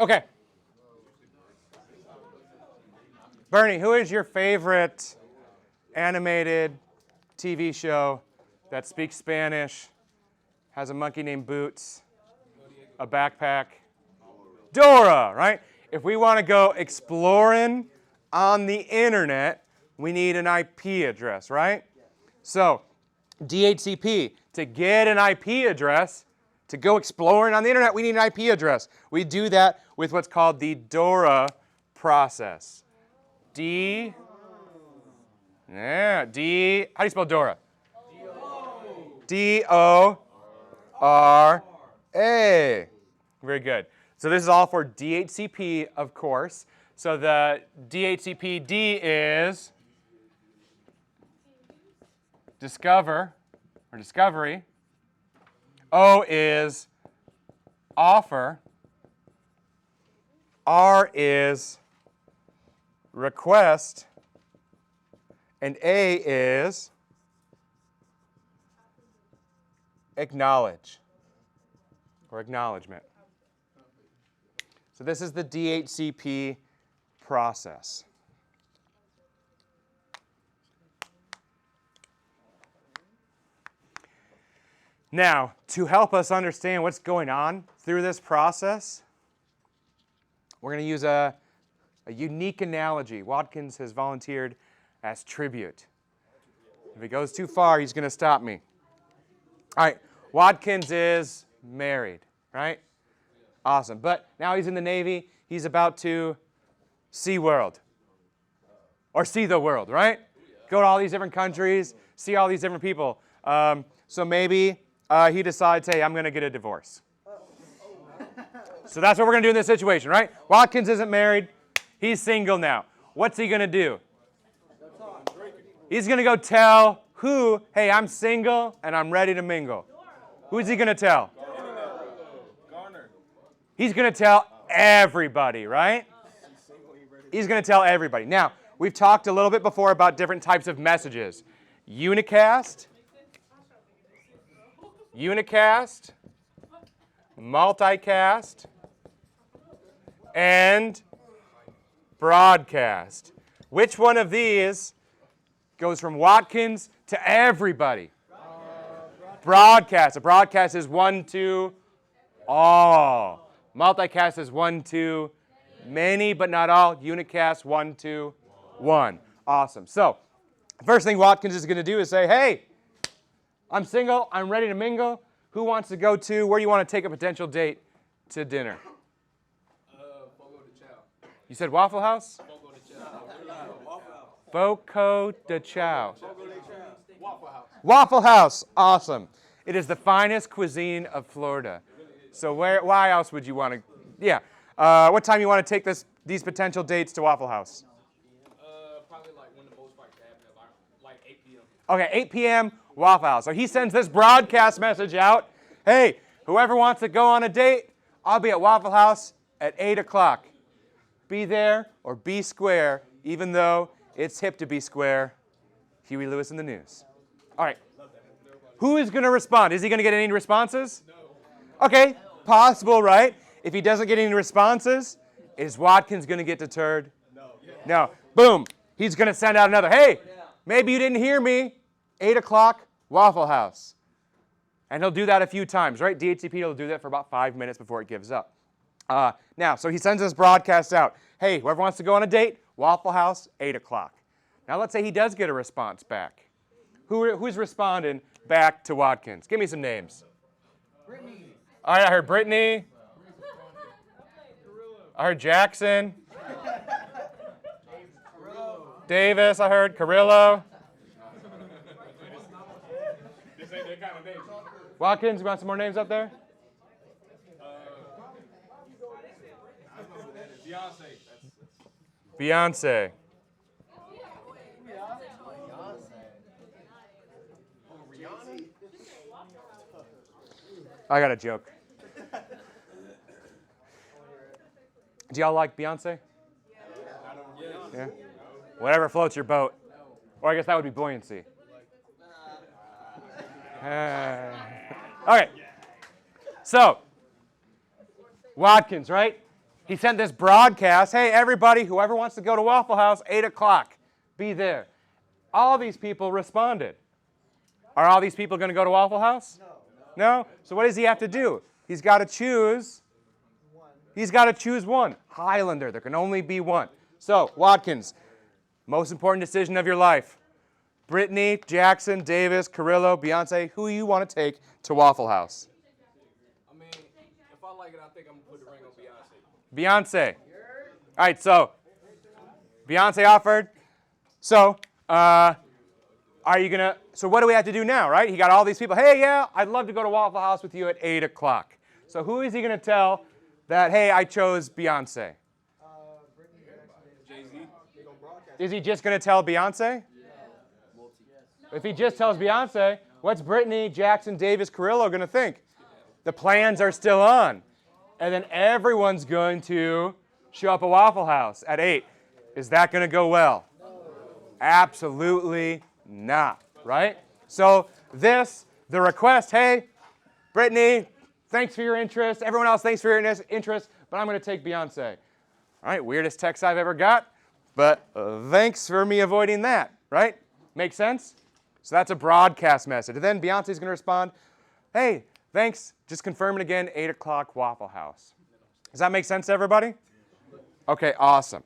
Okay. Bernie, who is your favorite animated TV show that speaks Spanish, has a monkey named Boots, a backpack? Dora, right? If we want to go exploring on the internet, we need an IP address, right? So, DHCP, to get an IP address, to go exploring on the internet, we need an IP address. We do that with what's called the DORA process. How do you spell DORA? D-O-R-A. Very good. So this is all for DHCP, of course. So the DHCP D is discover, or discovery. O is offer. R is request. And A is acknowledge, or acknowledgement. So this is the DHCP process. Now, to help us understand what's going on through this process, we're going to use a A unique analogy. Watkins has volunteered as tribute. If it goes too far, he's going to stop me. All right, Watkins is married, right? Awesome. But now he's in the Navy. He's about to see world. Or see the world, right? Go to all these different countries, see all these different people. So maybe he decides, hey, I'm going to get a divorce. So that's what we're going to do in this situation, right? Watkins isn't married. He's single now. What's he going to do? He's going to go tell who, hey, I'm single and I'm ready to mingle. Who's he going to tell? He's going to tell everybody, right? He's going to tell everybody. Now, we've talked a little bit before about different types of messages. Unicast, multicast, and broadcast. Which one of these goes from Watkins to everybody? Broadcast. A broadcast is one to all. Multicast is one to many, but not all. Unicast, one to one. Awesome. So, first thing Watkins is going to do is say, hey, I'm single. I'm ready to mingle. Who wants to go to, where do you want to take a potential date to dinner? Fogo de Chao. You said Waffle House? Fogo de Chao. Fogo de Chao. Fogo de Chao. Waffle House. Waffle House. Awesome. It is the finest cuisine of Florida. So why else would you want to? Yeah. What time you want to take these potential dates to Waffle House? Probably like when the most fights happen, like 8 p.m. Okay, 8 p.m. Waffle House. So he sends this broadcast message out. Hey, whoever wants to go on a date, I'll be at Waffle House at 8 o'clock. Be there or be square, even though it's hip to be square. Huey Lewis in the news. All right. Who is going to respond? Is he going to get any responses? No. Okay, possible, right? If he doesn't get any responses, is Watkins going to get deterred? No. No. Boom. He's going to send out another, hey, maybe you didn't hear me. 8 o'clock, Waffle House. And he'll do that a few times, right? DHCP will do that for about 5 minutes before it gives up. Now, so he sends this broadcast out. Hey, whoever wants to go on a date, Waffle House, 8 o'clock. Now, let's say he does get a response back. Who's responding back to Watkins? Give me some names. Brittany. All right, I heard Brittany. I heard Jackson. Davis, I heard. Carrillo. This ain't that kind of name. Watkins, you want some more names up there? Beyonce. Beyonce. I got a joke. Do y'all like Beyonce? Yeah. Whatever floats your boat. Or I guess that would be buoyancy. Okay. So, Watkins, right? He sent this broadcast. Hey, everybody, whoever wants to go to Waffle House, 8 o'clock, be there. All these people responded. Are all these people going to go to Waffle House? No? So what does he have to do? He's got to choose. He's got to choose one. Highlander. There can only be one. So, Watkins, most important decision of your life. Brittany, Jackson, Davis, Carrillo, Beyonce, who you want to take to Waffle House? I mean, if I like it, I think I'm going to put the ring on Beyonce. Beyonce. All right, so Beyonce offered. So, are you going to, so what do we have to do now, right? He got all these people. Hey, yeah, I'd love to go to Waffle House with you at 8 o'clock. So who is he going to tell that, hey, I chose Beyonce? Jay-Z. Is he just going to tell Beyonce? If he just tells Beyonce, what's Brittany, Jackson, Davis, Carrillo going to think? The plans are still on. And then everyone's going to show up at Waffle House at 8. Is that going to go well? No. Absolutely not, right? So the request, hey, Brittany, thanks for your interest. Everyone else, thanks for your interest, but I'm going to take Beyonce. All right, weirdest text I've ever got, but thanks for me avoiding that, right? Make sense? So that's a broadcast message. And then Beyonce's going to respond, hey, thanks. Just confirming again, 8 o'clock Waffle House. Does that make sense to everybody? Okay, awesome.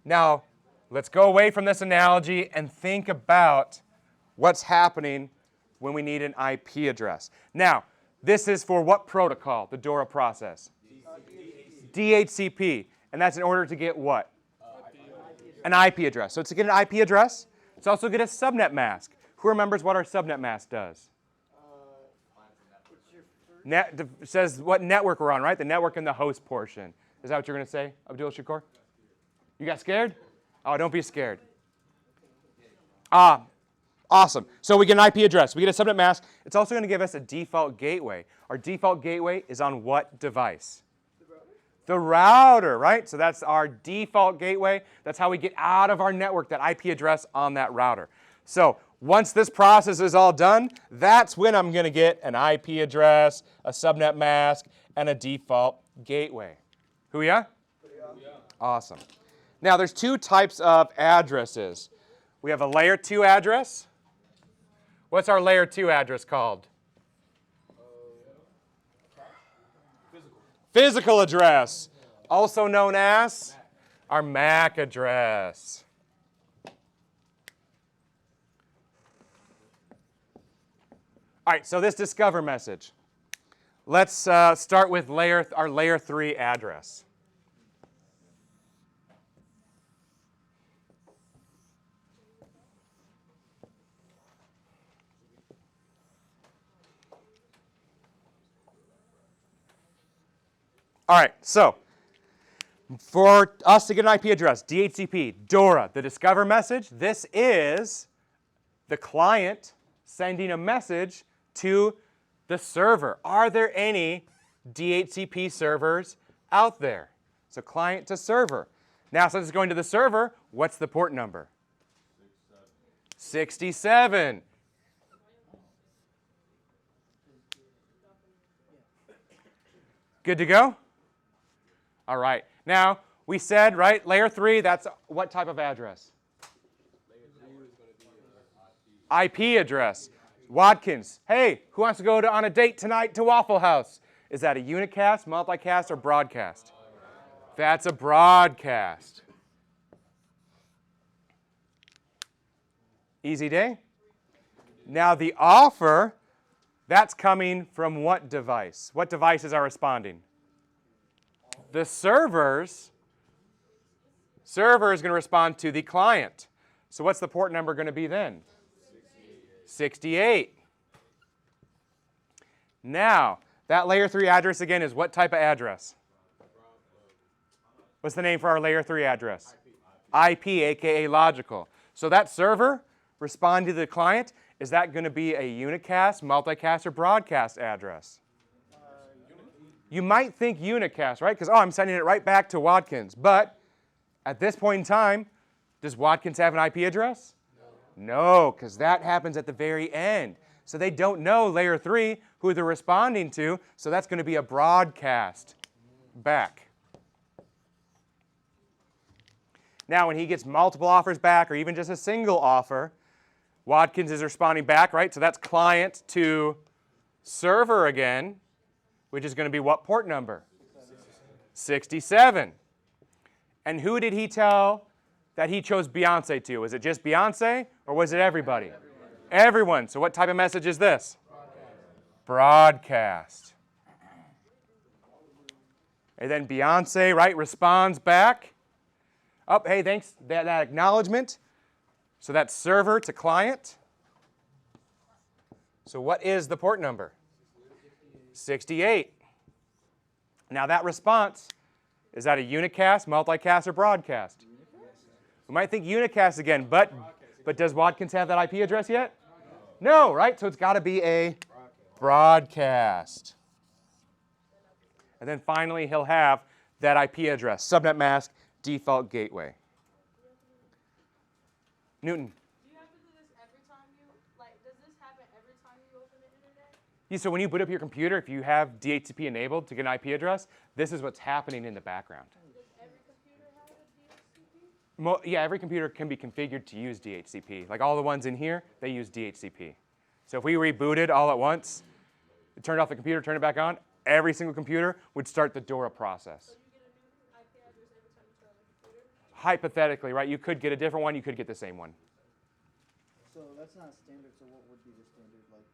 Now, let's go away from this analogy and think about what's happening when we need an IP address. Now, this is for what protocol, the DORA process? DHCP. And that's in order to get what? An IP address. So to get an IP address, let's also get a subnet mask. Who remembers what our subnet mask does? Says what network we're on, right? The network and the host portion. Is that what you're going to say, Abdul Shakur? You got scared? Oh, don't be scared. Awesome. So we get an IP address. We get a subnet mask. It's also going to give us a default gateway. Our default gateway is on what device? The router, right? So that's our default gateway. That's how we get out of our network, that IP address on that router. So once this process is all done, that's when I'm going to get an IP address, a subnet mask, and a default gateway. Who ya? Awesome. Now there's two types of addresses. We have a layer 2 address. What's our layer 2 address called? Physical address, also known as our MAC address. All right, so this discover message. Let's start with our layer 3 address. All right, so for us to get an IP address, DHCP, DORA, the discover message, this is the client sending a message to the server. Are there any DHCP servers out there? So client to server. Now, since it's going to the server, what's the port number? 67. Good to go? All right. Now, we said, right, layer 3, that's what type of address? IP address. Watkins, hey, who wants to go on a date tonight to Waffle House? Is that a unicast, multicast, or broadcast? That's a broadcast. Easy day? Now, the offer, that's coming from what device? What devices are responding? The server is going to respond to the client. So what's the port number going to be then? 68. Now, that layer 3 address again is what type of address? What's the name for our layer 3 address? IP, aka logical. So that server responding to the client, is that going to be a unicast, multicast, or broadcast address? You might think unicast, right? Because, I'm sending it right back to Watkins. But at this point in time, does Watkins have an IP address? No, because that happens at the very end. So they don't know layer 3 who they're responding to, so that's going to be a broadcast back. Now, when he gets multiple offers back, or even just a single offer, Watkins is responding back, right? So that's client to server again, which is going to be what port number? 67. And who did he tell that he chose Beyonce to? Was it just Beyonce, or was it everybody? Everyone. So what type of message is this? Broadcast. And then Beyonce, right, responds back. Oh, hey, thanks, that acknowledgement. So that's server to client. So what is the port number? 68. Now that response, is that a unicast, multicast, or broadcast? We might think unicast again, but does Watkins have that IP address yet? No, right? So it's got to be a broadcast. And then finally, he'll have that IP address, subnet mask, default gateway. Newton. Do you have to do this every time does this happen every time you open the internet? Yeah, so when you boot up your computer, if you have DHCP enabled to get an IP address, this is what's happening in the background. Does every computer have a DHCP? Yeah, every computer can be configured to use DHCP. Like all the ones in here, they use DHCP. So if we rebooted all at once, turned off the computer, turned it back on, every single computer would start the DORA process. So you get a new IP address every time you turn on the Hypothetically, right? You could get a different one. You could get the same one. So that's not standard, so what would be the standard, like,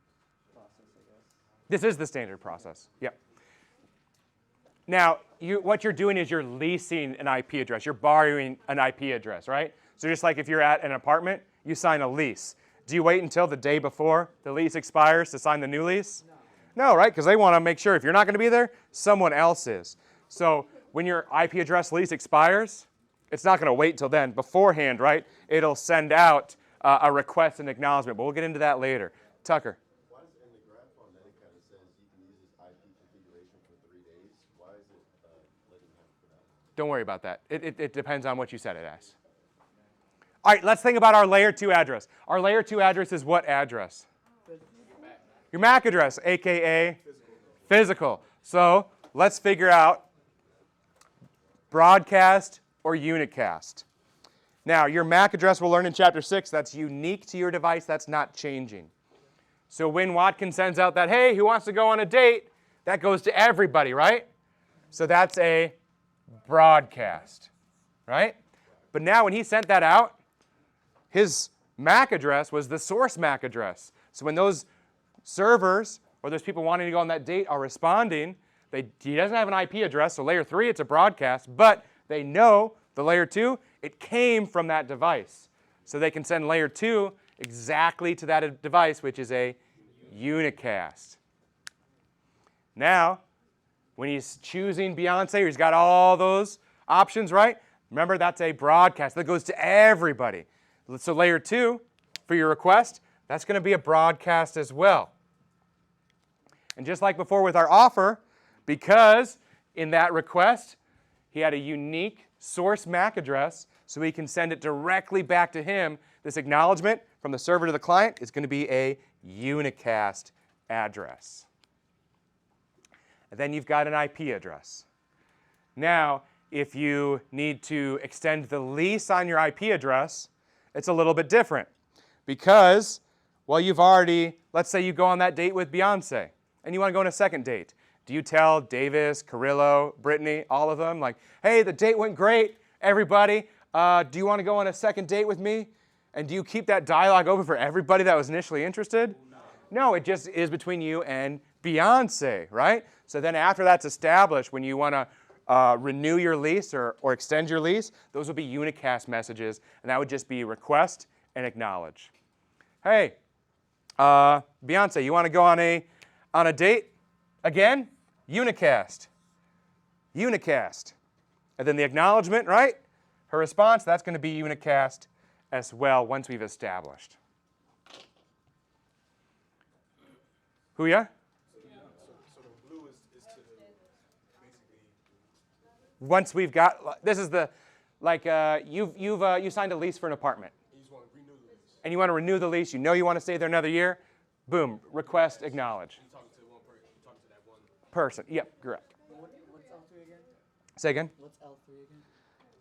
process, I guess? This is the standard process. Yep. Now, what you're doing is you're leasing an IP address. You're borrowing an IP address, right? So just like if you're at an apartment, you sign a lease. Do you wait until the day before the lease expires to sign the new lease? No, right? Because they want to make sure if you're not going to be there, someone else is. So when your IP address lease expires, it's not going to wait till then. Beforehand, right? It'll send out a request and acknowledgement, but we'll get into that later. Tucker. Why is in the graph on that it kind of says you can use this IP configuration for 3 days? Why is it letting you have to put out? Don't worry about that. It depends on what you set it as. All right, let's think about our layer 2 address. Our layer 2 address is what address? Your MAC address, aka physical. So let's figure out broadcast or unicast. Now, your MAC address we'll learn in Chapter 6, that's unique to your device, that's not changing. So when Watkins sends out that, hey, who wants to go on a date? That goes to everybody, right? So that's a broadcast, right? But now when he sent that out, his MAC address was the source MAC address. So when those servers or those people wanting to go on that date are responding, he doesn't have an IP address, so layer 3, it's a broadcast, but they know the layer 2, it came from that device. So they can send layer 2 exactly to that device, which is a unicast. Now, when he's choosing Beyonce, he's got all those options, right? Remember, that's a broadcast. That goes to everybody. So layer 2, for your request, that's going to be a broadcast as well. And just like before with our offer, because in that request, he had a unique source MAC address, so we can send it directly back to him. This acknowledgement from the server to the client is going to be a unicast address. And then you've got an IP address. Now, if you need to extend the lease on your IP address, it's a little bit different. Because, well, you've already, let's say you go on that date with Beyonce, and you want to go on a second date. Do you tell Davis, Carrillo, Brittany, all of them, like, hey, the date went great, everybody. Do you want to go on a second date with me? And do you keep that dialogue open for everybody that was initially interested? No, it just is between you and Beyonce, right? So then after that's established, when you want to renew your lease or extend your lease, those will be unicast messages, and that would just be request and acknowledge. Hey, Beyonce, you want to go on a date again? Unicast. Unicast. And then the acknowledgement, right? Her response, that's going to be unicast as well once we've established. Who ya? So the blue is to basically. Once we've got, this is the, like you signed a lease for an apartment. You just want to renew the lease. And you want to renew the lease, you know you want to stay there another year, boom, request, acknowledge. You talking to one person. You talking to that one Person, yep, correct. What's L3 again? Say again? What's L3 again?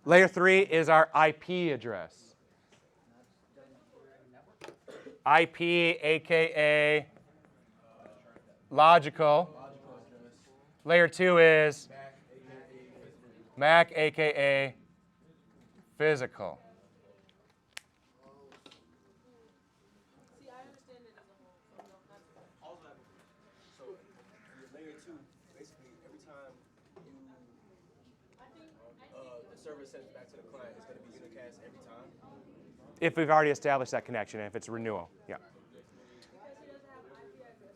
Layer 3 is our IP address. IP, aka logical. Layer 2 is MAC, aka physical. See, I understand it as a whole, so no, that's okay. Also, so your layer 2, basically every time you the server sends back to the client, it's going to be unicast every time. If we've already established that connection, and if it's renewal, yeah. Because he doesn't have an IP address.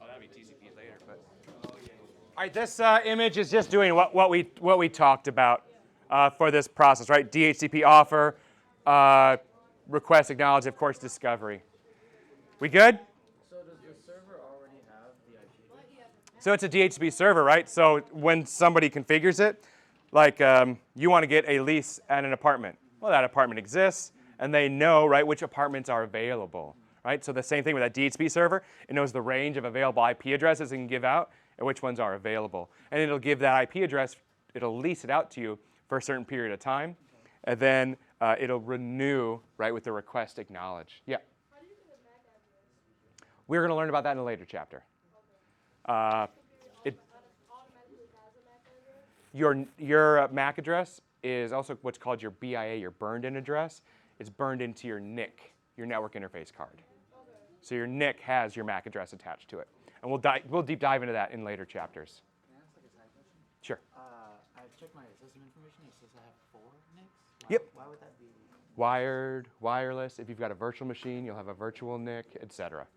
Oh, that'd be TCP later, but. All right, this image is just doing what we talked about for this process, right? DHCP offer, request, acknowledge, of course, discovery. We good? So does the server already have the IP? So it's a DHCP server, right? So when somebody configures it, like you want to get a lease at an apartment. Well, that apartment exists, and they know, right, which apartments are available, right? So the same thing with that DHCP server. It knows the range of available IP addresses it can give out and which ones are available. And it'll give that IP address, it'll lease it out to you for a certain period of time. And then it'll renew, right, with the request acknowledge. Yeah? How do you get a MAC address? We're going to learn about that in a later chapter. It, Automatically has a MAC address? your MAC address is also what's called your BIA, your burned-in address. It's burned into your NIC, your network interface card. So your NIC has your MAC address attached to it. And we'll deep dive into that in later chapters. Can I ask like a side question? Sure. I checked my system information. It says I have 4 NICs. Yep. Why would that be? Wired, wireless. If you've got a virtual machine, you'll have a virtual NIC, etc.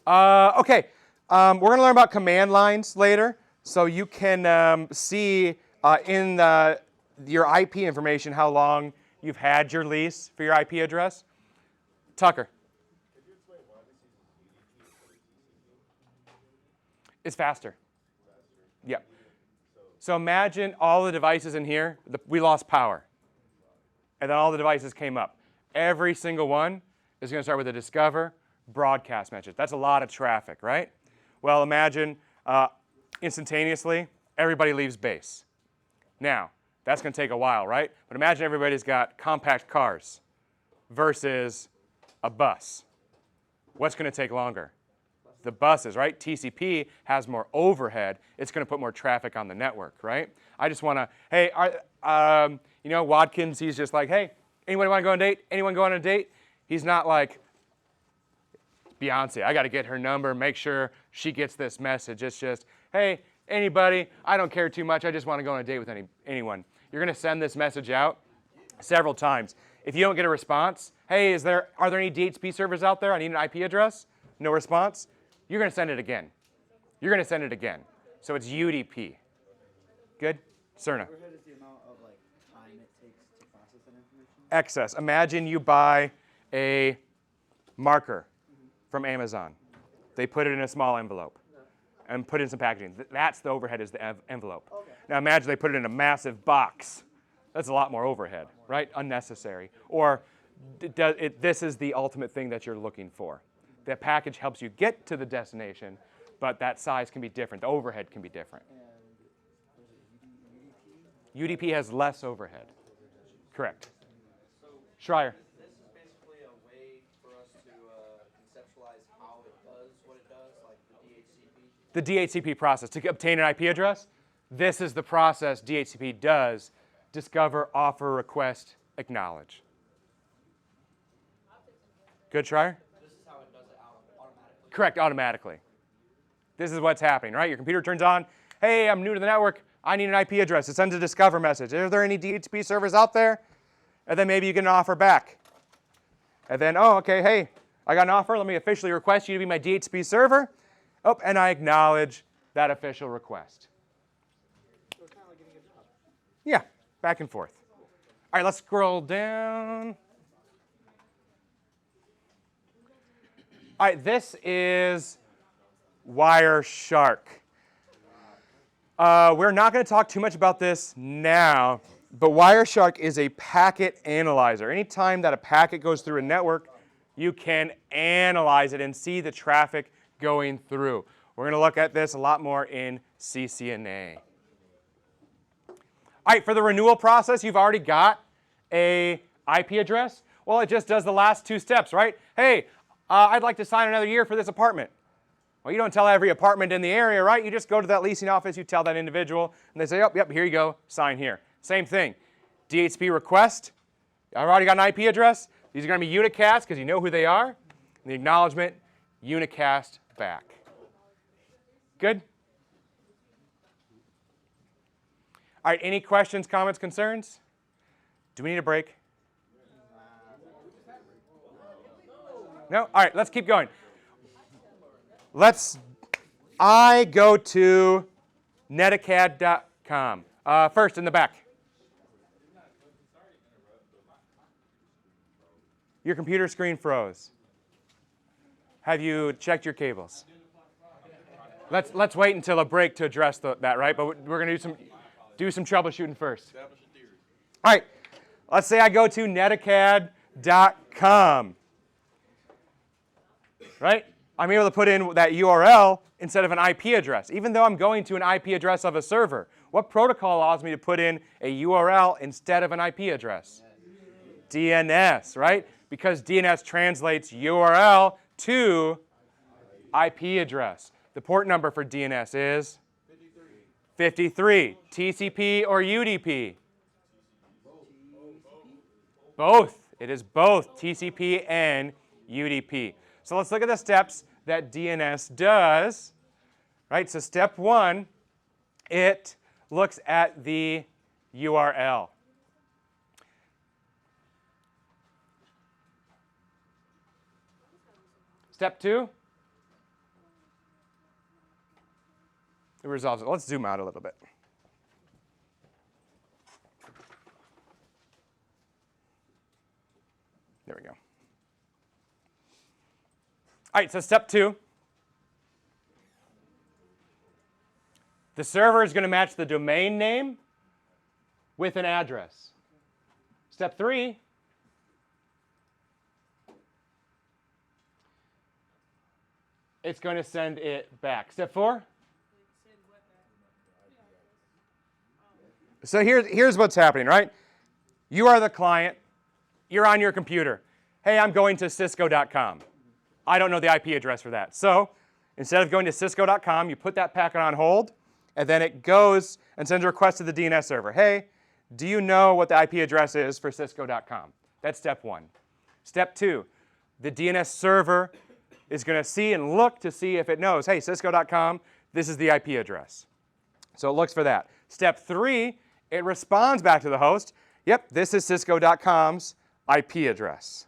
Okay. We're going to learn about command lines later. So you can see in your IP information how long you've had your lease for your IP address. Tucker. Could you explain why this uses UDP instead of TCP? It's faster. Faster. Yep. So imagine all the devices in here, we lost power. And then all the devices came up. Every single one is going to start with a discover broadcast message. That's a lot of traffic, right? Well, imagine instantaneously everybody leaves base. Now, that's going to take a while, right? But imagine everybody's got compact cars versus a bus. What's going to take longer? The buses, right? TCP has more overhead. It's going to put more traffic on the network, right? I just want to, hey, Watkins, he's just like, hey, anyone want to go on a date? Anyone go on a date? He's not like Beyonce. I got to get her number, make sure she gets this message. It's just, hey, anybody, I don't care too much. I just want to go on a date with anyone. You're going to send this message out several times. If you don't get a response, hey, are there any DHCP servers out there? I need an IP address. No response. You're going to send it again. You're going to send it again. So it's UDP. Good? Cerna. Overhead is the amount of like time it takes to process that information. Excess. Imagine you buy a marker from Amazon. They put it in a small envelope and put in some packaging. That's the overhead, is the envelope. Okay. Now imagine they put it in a massive box. That's a lot more overhead, right? Unnecessary. Or this is the ultimate thing that you're looking for. That package helps you get to the destination, but that size can be different. The overhead can be different. And was it UDP? UDP has less overhead. Correct. Schreier. This is basically a way for us to conceptualize how it does what it does, like the DHCP. The DHCP process. To obtain an IP address, this is the process DHCP does. Discover, offer, request, acknowledge. Good, Schreier? This is how it does it automatically. Correct, automatically. This is what's happening, right? Your computer turns on. Hey, I'm new to the network. I need an IP address. It sends a discover message. Are there any DHCP servers out there? And then maybe you get an offer back. And then, oh, okay, hey, I got an offer. Let me officially request you to be my DHCP server. Oh, and I acknowledge that official request. So it's kind of like getting a job. Yeah, back and forth. All right, let's scroll down. All right, this is Wireshark. We're not going to talk too much about this now, but Wireshark is a packet analyzer. Anytime that a packet goes through a network, you can analyze it and see the traffic going through. We're going to look at this a lot more in CCNA. All right, for the renewal process, you've already got a IP address. Well, it just does the last 2 steps, right? Hey, I'd like to sign another year for this apartment. Well, you don't tell every apartment in the area, right? You just go to that leasing office, you tell that individual, and they say, oh, yep, here you go, sign here. Same thing. DHCP request, I've already got an IP address. These are going to be unicast because you know who they are. And the acknowledgement, unicast back. Good? All right, any questions, comments, concerns? Do we need a break? No? All right, let's keep going. I go to netacad.com. First, in the back. Your computer screen froze. Have you checked your cables? Let's wait until a break to address that, right? But we're going to do some troubleshooting first. All right. Let's say I go to netacad.com. cisco.com. Right? I'm able to put in that URL instead of an IP address, even though I'm going to an IP address of a server. What protocol allows me to put in a URL instead of an IP address? DNS, right? Because DNS translates URL to IP address. The port number for DNS is 53. TCP or UDP? Both. It is both TCP and UDP. So let's look at the steps that DNS does. Right? So step 1, it looks at the URL. Step 2, it resolves it. Let's zoom out a little bit. There we go. All right, so step 2. The server is going to match the domain name with an address. Step 3, it's going to send it back. Step 4? So here's what's happening, right? You are the client. You're on your computer. Hey, I'm going to cisco.com. I don't know the IP address for that. So instead of going to cisco.com, you put that packet on hold, and then it goes and sends a request to the DNS server. Hey, do you know what the IP address is for cisco.com? That's step 1. Step 2, the DNS server is going to see and look to see if it knows, hey, cisco.com, this is the IP address. So it looks for that. Step 3, it responds back to the host, yep, this is cisco.com's IP address.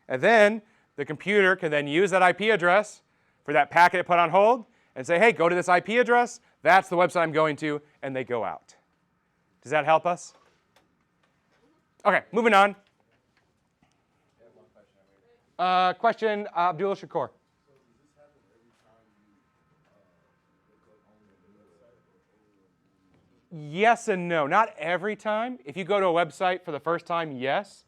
And then the computer can then use that IP address for that packet it put on hold and say, hey, go to this IP address. That's the website I'm going to, and they go out. Does that help us? Okay, moving on. Question, Abdul Shakur. Yes and no. Not every time. If you go to a website for the first time, yes.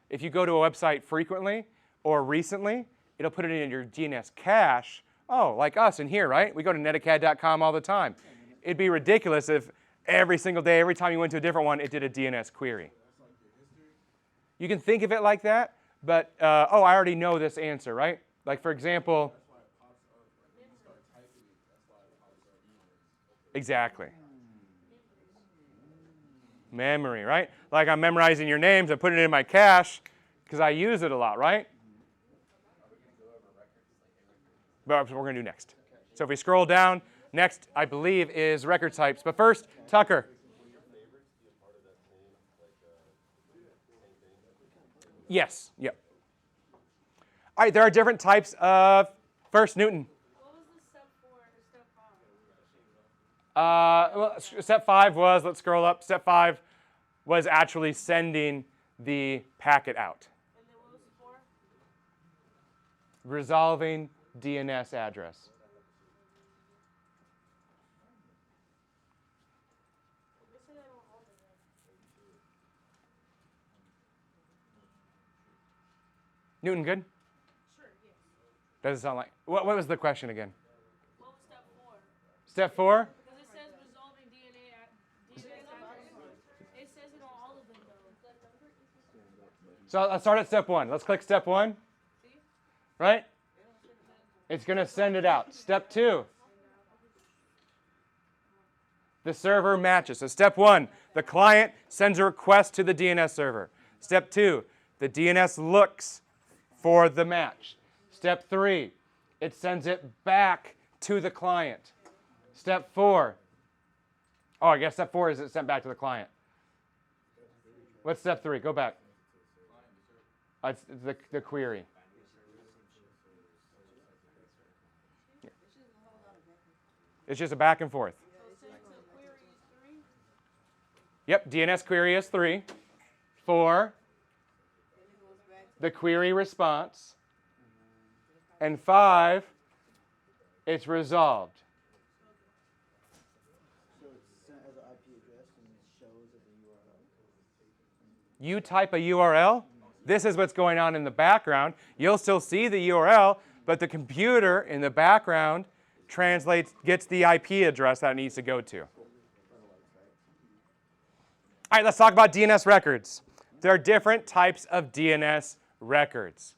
If you go to a website frequently or recently, it'll put it in your DNS cache. Oh, like us in here, right? We go to netacad.com all the time. It'd be ridiculous if every single day, every time you went to a different one, it did a DNS query. You can think of it like that, but, oh, I already know this answer, right? Like, for example, exactly. Memory, right? Like I'm memorizing your names and putting it in my cache because I use it a lot, right? But that's what we're going to do next. So if we scroll down, next, I believe, is record types. But first, Tucker. Yes, yep. All right, there are different types of, first, Newton. What was the step 4 and step 5? Well, step 5 was, let's scroll up, step 5 was actually sending the packet out. And then what was 4? Resolving DNS address. Newton, good? Sure, yes. Does it sound like, what was the question again? What was step 4? Step 4? Because it says resolving DNS address. It says it on all of them, though. So let's start at step 1. Let's click step 1. See? Right? It's going to send it out. Step 2. The server matches. So step 1, the client sends a request to the DNS server. Step 2, the DNS looks for the match. Step 3, it sends it back to the client. Step 4, oh, I guess step 4 is it sent back to the client. What's step 3? Go back. It's the query. It's just a back and forth. Yep, DNS query is 3. 4, the query response. And 5, it's resolved. So it's sent as an IP address and it shows as a URL. You type a URL, This is what's going on in the background. You'll still see the URL, but the computer in the background gets the IP address that it needs to go to. All right, let's talk about DNS records. There are different types of DNS records.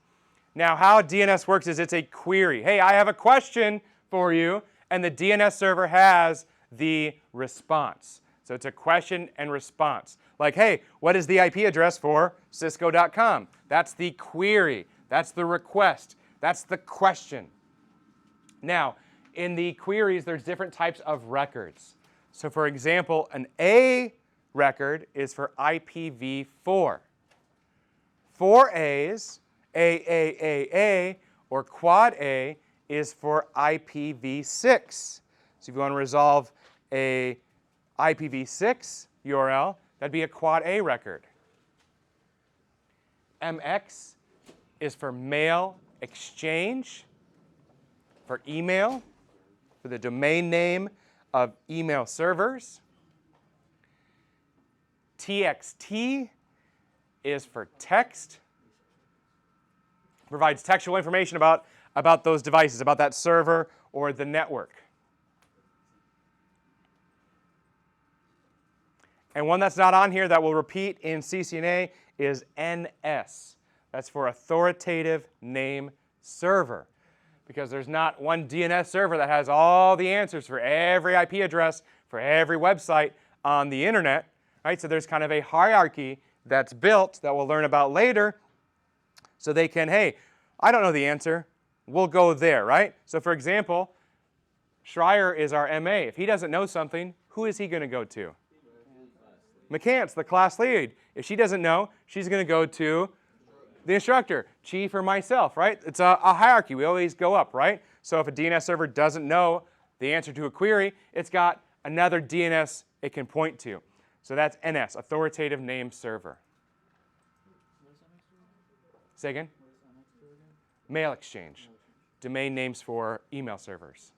Now, how DNS works is it's a query. Hey, I have a question for you, and the DNS server has the response. So it's a question and response. Like, hey, what is the IP address for Cisco.com? That's the query. That's the request. That's the question. Now, in the queries, there's different types of records. So for example, an A record is for IPv4. 4 A's, AAAA, or quad A is for IPv6. So if you want to resolve a IPv6 URL, that'd be a quad A record. MX is for mail exchange, for email, for the domain name of email servers. TXT is for text, provides textual information about those devices, about that server or the network. And one that's not on here that will repeat in CCNA is NS. That's for authoritative name server. Because there's not one DNS server that has all the answers for every IP address for every website on the internet. Right? So there's kind of a hierarchy that's built that we'll learn about later. So they can, hey, I don't know the answer. We'll go there, right? So for example, Schreier is our MA. If he doesn't know something, who is he going to go to? McCants, the class lead. If she doesn't know, she's going to go to the instructor, chief, or myself, right? It's a hierarchy. We always go up, right? So if a DNS server doesn't know the answer to a query, it's got another DNS it can point to. So that's NS, authoritative name server. Say again? Mail exchange. Domain names for email servers.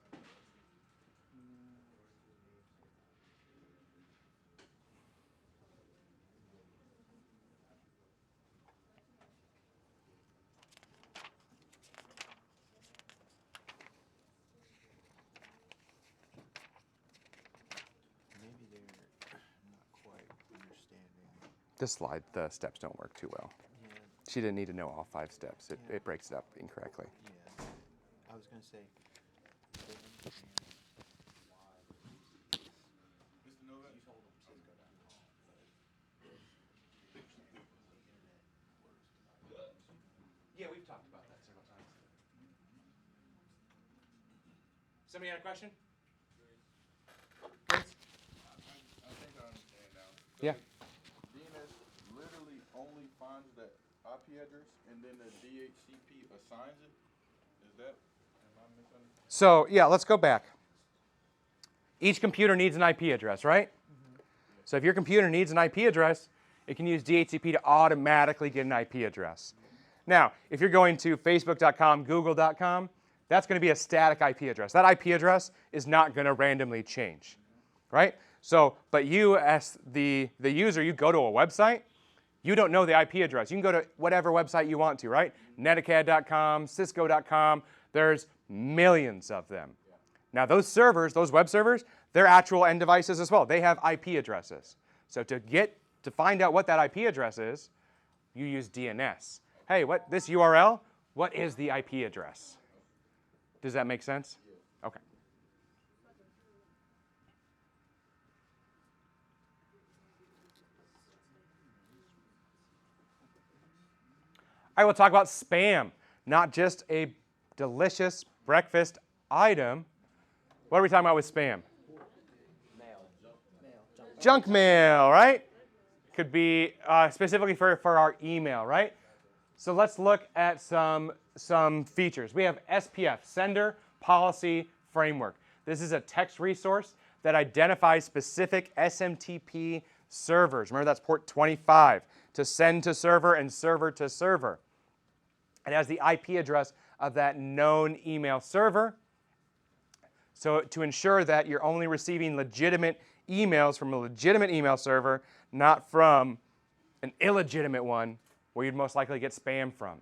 Maybe they're not quite understanding. This slide, the steps don't work too well. Yeah. She didn't need to know all 5 steps. It breaks it up incorrectly. Yeah. I was going to say. Yeah, we've talked about that several times. Somebody had a question? I think I understand now. So Yeah. DNS literally only finds that IP address and then the DHCP assigns it? Is that, am I misunderstanding? So, yeah, let's go back. Each computer needs an IP address, right? So if your computer needs an IP address, it can use DHCP to automatically get an IP address. Now, if you're going to Facebook.com, Google.com, that's going to be a static IP address. That IP address is not going to randomly change, right? So, but you as the user, you go to a website, you don't know the IP address. You can go to whatever website you want to, right? Netacad.com, Cisco.com, there's millions of them. Now those servers, those web servers, they're actual end devices as well. They have IP addresses. So to find out what that IP address is, you use DNS. Hey, this URL, what is the IP address? Does that make sense? Okay. All right, we'll talk about spam, not just a delicious breakfast item. What are we talking about with spam? Junk mail, right? Could be specifically for our email, right? So let's look at some features. We have SPF, Sender Policy Framework. This is a text resource that identifies specific SMTP servers. Remember, that's port 25 to send to server and server to server. It has the IP address of that known email server. So to ensure that you're only receiving legitimate emails from a legitimate email server, not from an illegitimate one, where you'd most likely get spam from.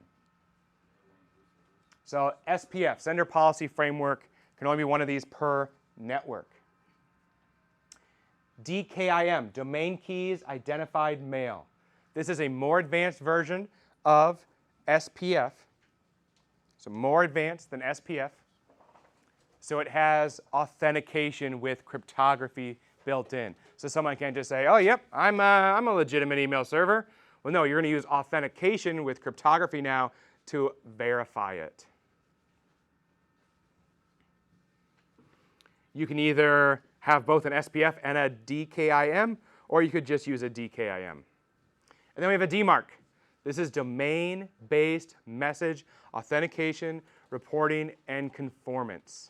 So SPF, Sender Policy Framework, can only be one of these per network. DKIM, Domain Keys Identified Mail. This is a more advanced version of SPF, so more advanced than SPF. So it has authentication with cryptography built in. So someone can't just say, oh, yep, I'm a legitimate email server. Well, no, you're going to use authentication with cryptography now to verify it. You can either have both an SPF and a DKIM, or you could just use a DKIM. And then we have a DMARC. This is domain-based message authentication, reporting, and conformance.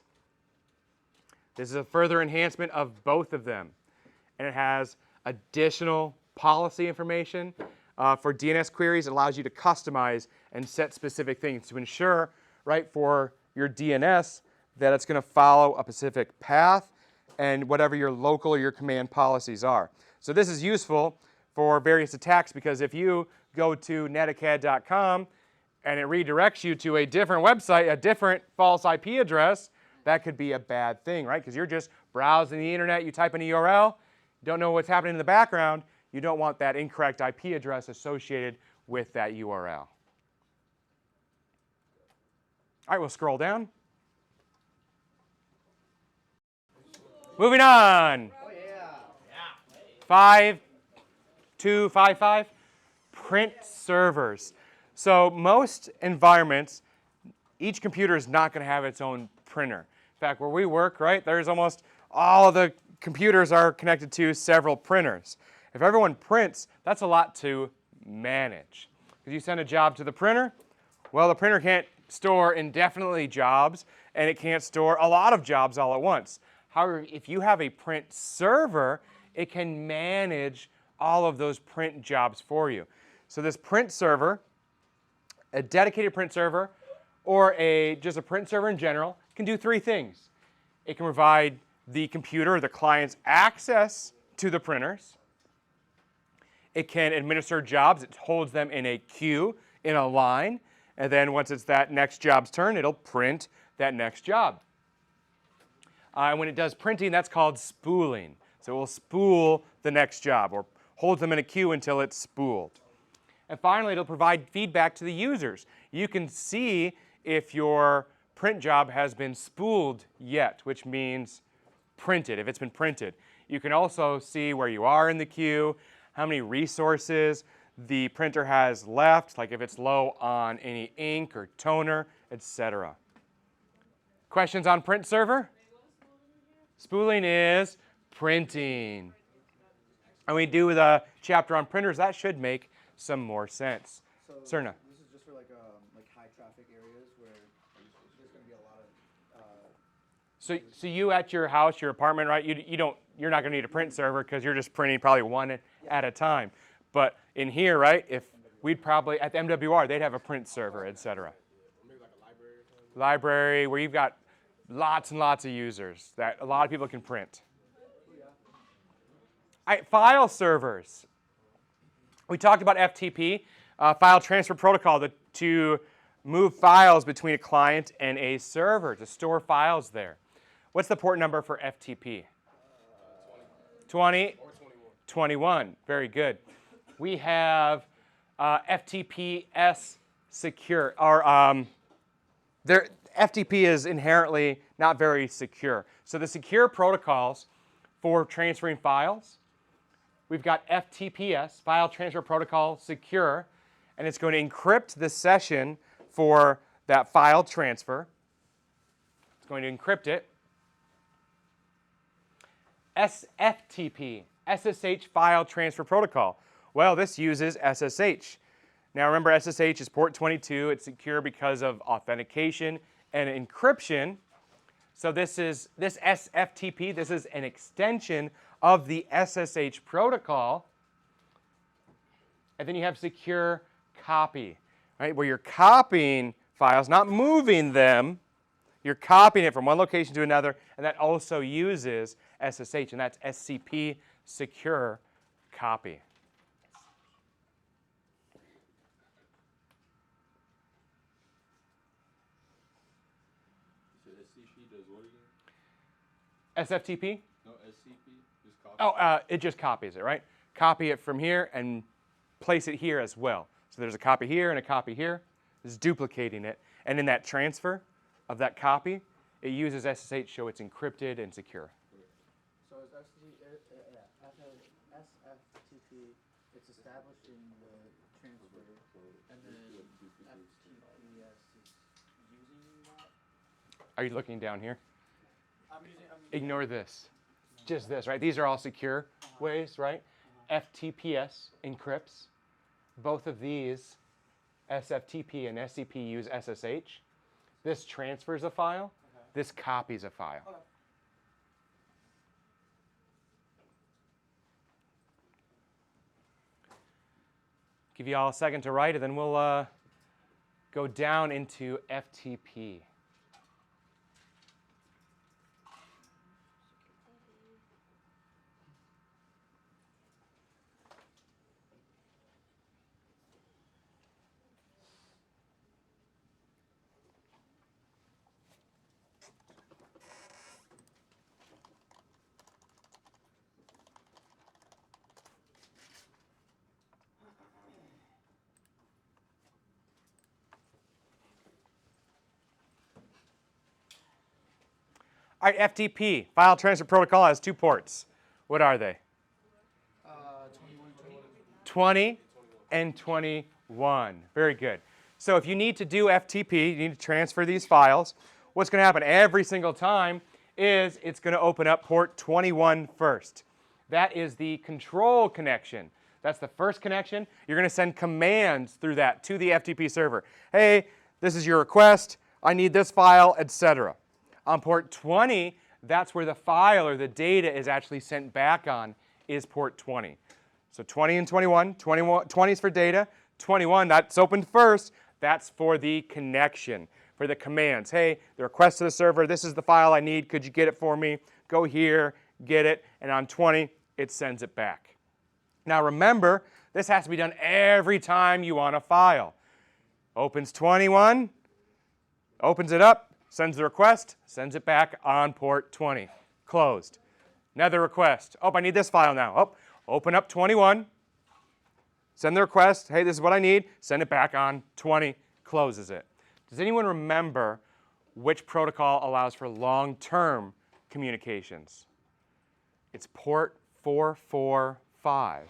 This is a further enhancement of both of them. And it has additional policy information. For DNS queries, it allows you to customize and set specific things to ensure, right, for your DNS that it's going to follow a specific path and whatever your local or your command policies are. So this is useful for various attacks because if you go to netacad.com and it redirects you to a different website, a different false IP address, that could be a bad thing, right? Because you're just browsing the internet, you type in a URL, you don't know what's happening in the background, you don't want that incorrect IP address associated with that URL. All right, we'll scroll down. Moving on. 5255, print servers. So most environments, each computer is not going to have its own printer. In fact, where we work, right, there's almost all of the computers are connected to several printers. If everyone prints, that's a lot to manage. If you send a job to the printer, well, the printer can't store indefinitely jobs, and it can't store a lot of jobs all at once. However, if you have a print server, it can manage all of those print jobs for you. So this print server, a dedicated print server, or just a print server in general, can do three things. It can provide the computer or the client's access to the printers. It can administer jobs. It holds them in a queue, in a line, and then once it's that next job's turn, it'll print that next job. And when it does printing, that's called spooling. So it will spool the next job or hold them in a queue until it's spooled. And finally, it'll provide feedback to the users. You can see if your print job has been spooled yet, which means printed, if it's been printed. You can also see where you are in the queue, how many resources the printer has left, like if it's low on any ink or toner, etc. Questions on print server? Spooling is printing. And we do the chapter on printers. That should make some more sense. So Cerna. this is just for like high traffic areas where there's going to be a lot of. So you at your house, your apartment, right? You're not going to need a print server because you're just printing probably one at a time. But in here, right? If we'd probably at the MWR, they'd have a print server, etc. Maybe like a library or something? Library where you've got lots and lots of users that a lot of people can print. All right, file servers. We talked about FTP, file transfer protocol, to move files between a client and a server, to store files there. What's the port number for FTP? 20? Or 21. Very good. We have FTPS secure, or FTP is inherently not very secure. So the secure protocols for transferring files, we've got FTPS, File Transfer Protocol Secure, and it's going to encrypt the session for that file transfer. It's going to encrypt it. SFTP, SSH File Transfer Protocol. Well, this uses SSH. Now remember, SSH is port 22. It's secure because of authentication and encryption. So this SFTP, this is an extension of the SSH protocol. And then you have secure copy, right? Where you're copying files, not moving them. You're copying it from one location to another, and that also uses SSH, and that's SCP secure copy. SFTP does what again? SFTP? No, SCP? Just copy. It just copies it, right? Copy it from here and place it here as well. So there's a copy here and a copy here. It's duplicating it. And in that transfer of that copy, it uses SSH so it's encrypted and secure. So is SFTP, it's established in the transfer, and then FTPS is using that? Are you looking down here? I'm using Ignore this. Just this, right? These are all secure ways, right? FTPS encrypts. Both of these, SFTP and SCP, use SSH. This transfers a file. This copies a file. Okay. Give you all a second to write, and then we'll go down into FTP. All right, FTP, File Transfer Protocol, has 2 ports. What are they? 20 and 21. Very good. So if you need to do FTP, you need to transfer these files. What's going to happen every single time is it's going to open up port 21 first. That is the control connection. That's the first connection. You're going to send commands through that to the FTP server. Hey, this is your request. I need this file, etc. On port 20, that's where the file or the data is actually sent back on, is port 20. So 20 and 21, 20 is for data, 21, that's opened first, that's for the connection, for the commands. Hey, the request to the server, this is the file I need, could you get it for me? Go here, get it, and on 20, it sends it back. Now remember, this has to be done every time you want a file. Opens 21, opens it up, sends the request, sends it back on port 20. Closed. Another request. Oh, I need this file now. Oh, open up 21, send the request. Hey, this is what I need. Send it back on 20. Closes it. Does anyone remember which protocol allows for long-term communications? It's port 445.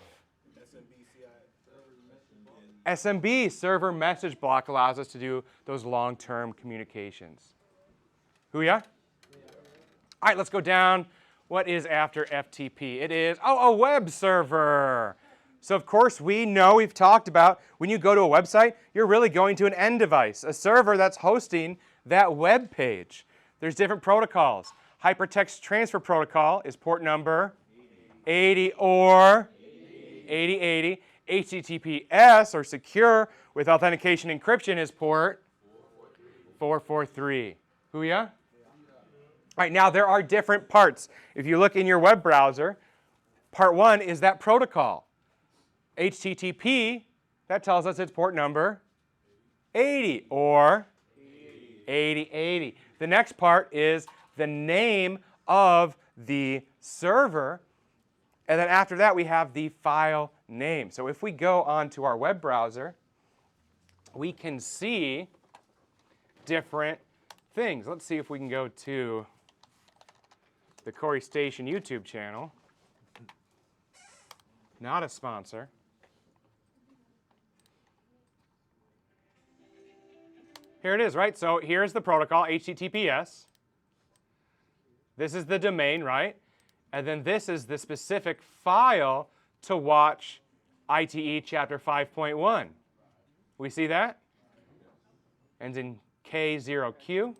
SMB, server message block, allows us to do those long-term communications. Hooyah? All right, let's go down. What is after FTP? It is, a web server. So of course we know, we've talked about, when you go to a website, you're really going to an end device, a server that's hosting that web page. There's different protocols. Hypertext Transfer Protocol is port number 80 or 8080. HTTPS, or secure with authentication encryption, is port 443. Hooyah? All right, now there are different parts. If you look in your web browser, part 1 is that protocol. HTTP, that tells us it's port number 80 or 8080. The next part is the name of the server. And then after that, we have the file name. So if we go onto our web browser, we can see different things. Let's see if we can go to the Corey Station YouTube channel. Not a sponsor. Here it is, right? So here's the protocol, HTTPS. This is the domain, right? And then this is the specific file to watch ITE chapter 5.1. We see that? Ends in K0Q.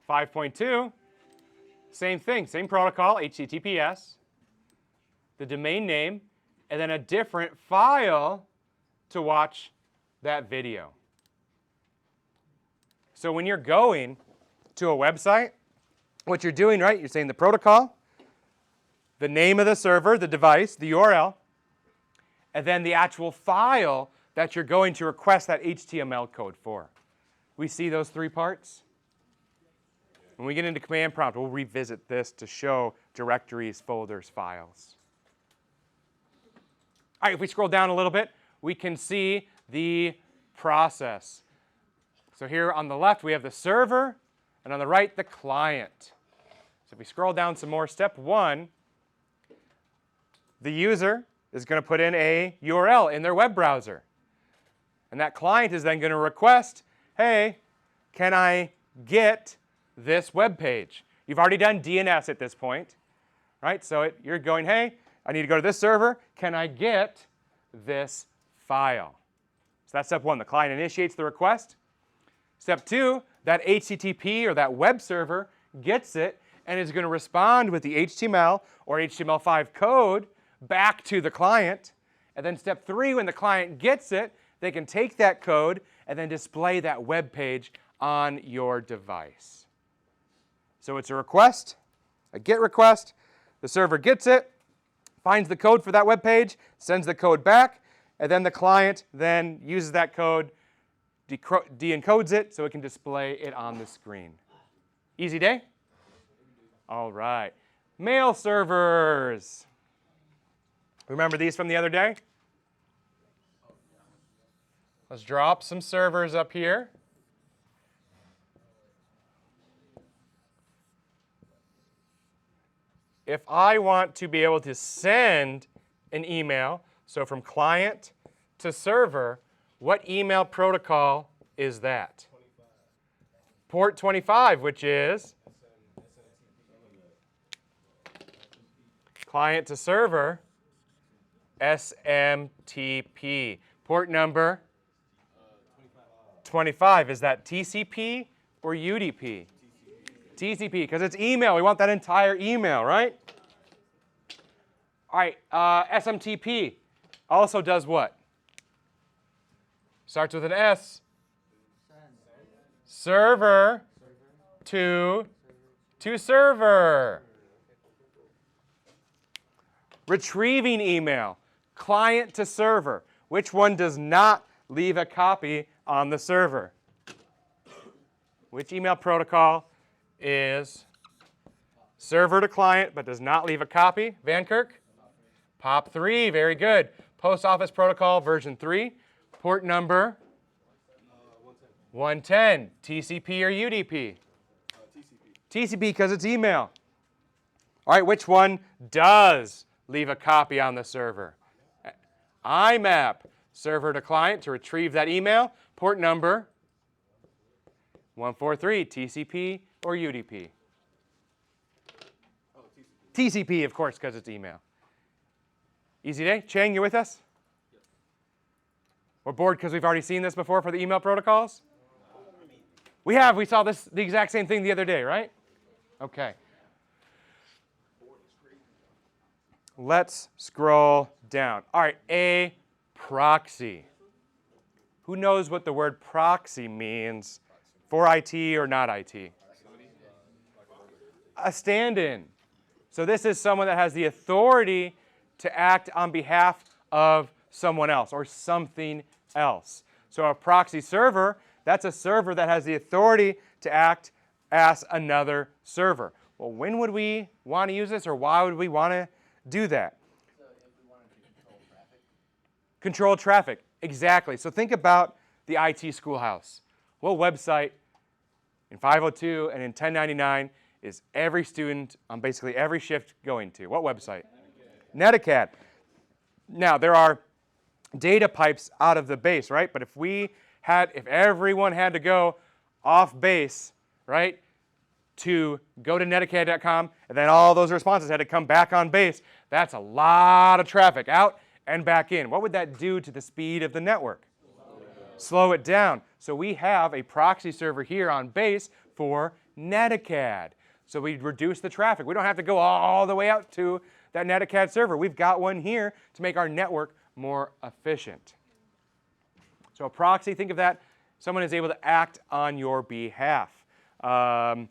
5.2, same thing, same protocol, HTTPS, the domain name, and then a different file to watch that video. So when you're going to a website, what you're doing, right, you're saying the protocol, the name of the server, the device, the URL, and then the actual file that you're going to request that HTML code for. We see those 3 parts? When we get into command prompt, we'll revisit this to show directories, folders, files. All right, if we scroll down a little bit, we can see the process. So here on the left, we have the server, and on the right, the client. So if we scroll down some more, step 1, the user is going to put in a URL in their web browser. And that client is then going to request, hey, can I get this web page? You've already done DNS at this point, right? So you're going, hey, I need to go to this server. Can I get this file? So that's step 1. The client initiates the request. Step 2, that HTTP or that web server gets it and is going to respond with the HTML or HTML5 code back to the client. And then step 3, when the client gets it, they can take that code and then display that web page on your device. So it's a request, a GET request. The server gets it, finds the code for that web page, sends the code back, and then the client then uses that code, de-encodes it so it can display it on the screen. Easy day? All right. Mail servers. Remember these from the other day? Let's drop some servers up here. If I want to be able to send an email, so from client to server, what email protocol is that? 25. Port 25, which is client to server, SMTP. Port number 25. Is that TCP or UDP? TCP, because it's email. We want that entire email, right? All right, SMTP also does what? Starts with an S. Server to server. Retrieving email, client to server. Which one does not leave a copy on the server? Which email protocol is server to client but does not leave a copy? Van Kirk? POP3, very good. Post Office Protocol version 3, port number 110. TCP or UDP? TCP because it's email. All right, which one does leave a copy on the server? IMAP, server to client to retrieve that email, port number 143, TCP or UDP? TCP, of course, because it's email. Easy day? Chang, you with us? Yes. We're bored because we've already seen this before for the email protocols? We have. We saw this, the exact same thing the other day, right? Okay. Let's scroll down. All right, a proxy. Who knows what the word proxy means for IT or not IT? A stand-in. So this is someone that has the authority to act on behalf of someone else or something else. So a proxy server, that's a server that has the authority to act as another server. Well, when would we want to use this, or why would we want to do that? So if we wanted to control traffic? Control traffic, exactly. So think about the IT schoolhouse. What website in 502 and in 1099 is every student on basically every shift going to? What website? Netacad. Now, there are data pipes out of the base, right? But if everyone had to go off base, right, to go to netacad.com, and then all those responses had to come back on base, that's a lot of traffic out and back in. What would that do to the speed of the network? Slow it down. So we have a proxy server here on base for Netacad. So we reduce the traffic. We don't have to go all the way out to that Netacad server. We've got one here to make our network more efficient. So a proxy, think of that, someone is able to act on your behalf. Maybe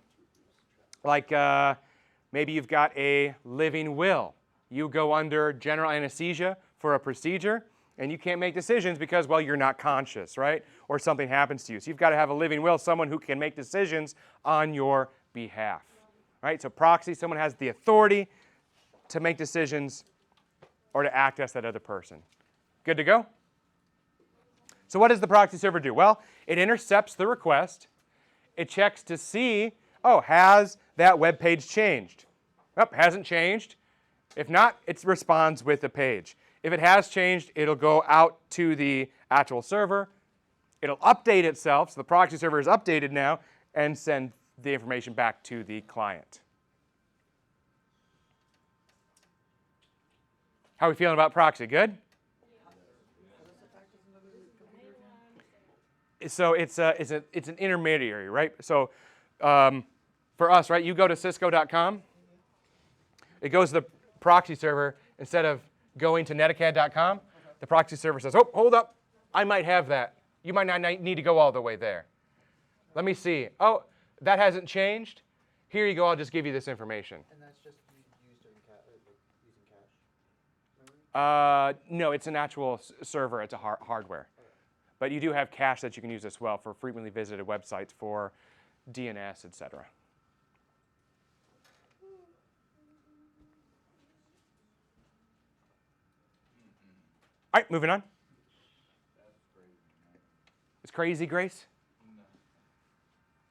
you've got a living will. You go under general anesthesia for a procedure, and you can't make decisions because, well, you're not conscious, right? Or something happens to you. So you've got to have a living will, someone who can make decisions on your behalf. Right? So proxy, someone has the authority to make decisions or to act as that other person. Good to go? So what does the proxy server do? Well, it intercepts the request. It checks to see, oh, has that web page changed? Oh, hasn't changed. If not, it responds with a page. If it has changed, it'll go out to the actual server. It'll update itself, so the proxy server is updated now, and send the information back to the client. How are we feeling about proxy? Good? So it's an intermediary, right? So for us, right, you go to cisco.com. It goes to the proxy server instead of going to netacad.com. The proxy server says, oh, hold up. I might have that. You might not need to go all the way there. Let me see. Oh, that hasn't changed. Here you go. I'll just give you this information. And that's just used during using cache? No, it's an actual server. It's a hardware. But you do have cache that you can use as well for frequently visited websites for DNS, etc. All right, moving on. It's crazy, Grace? No.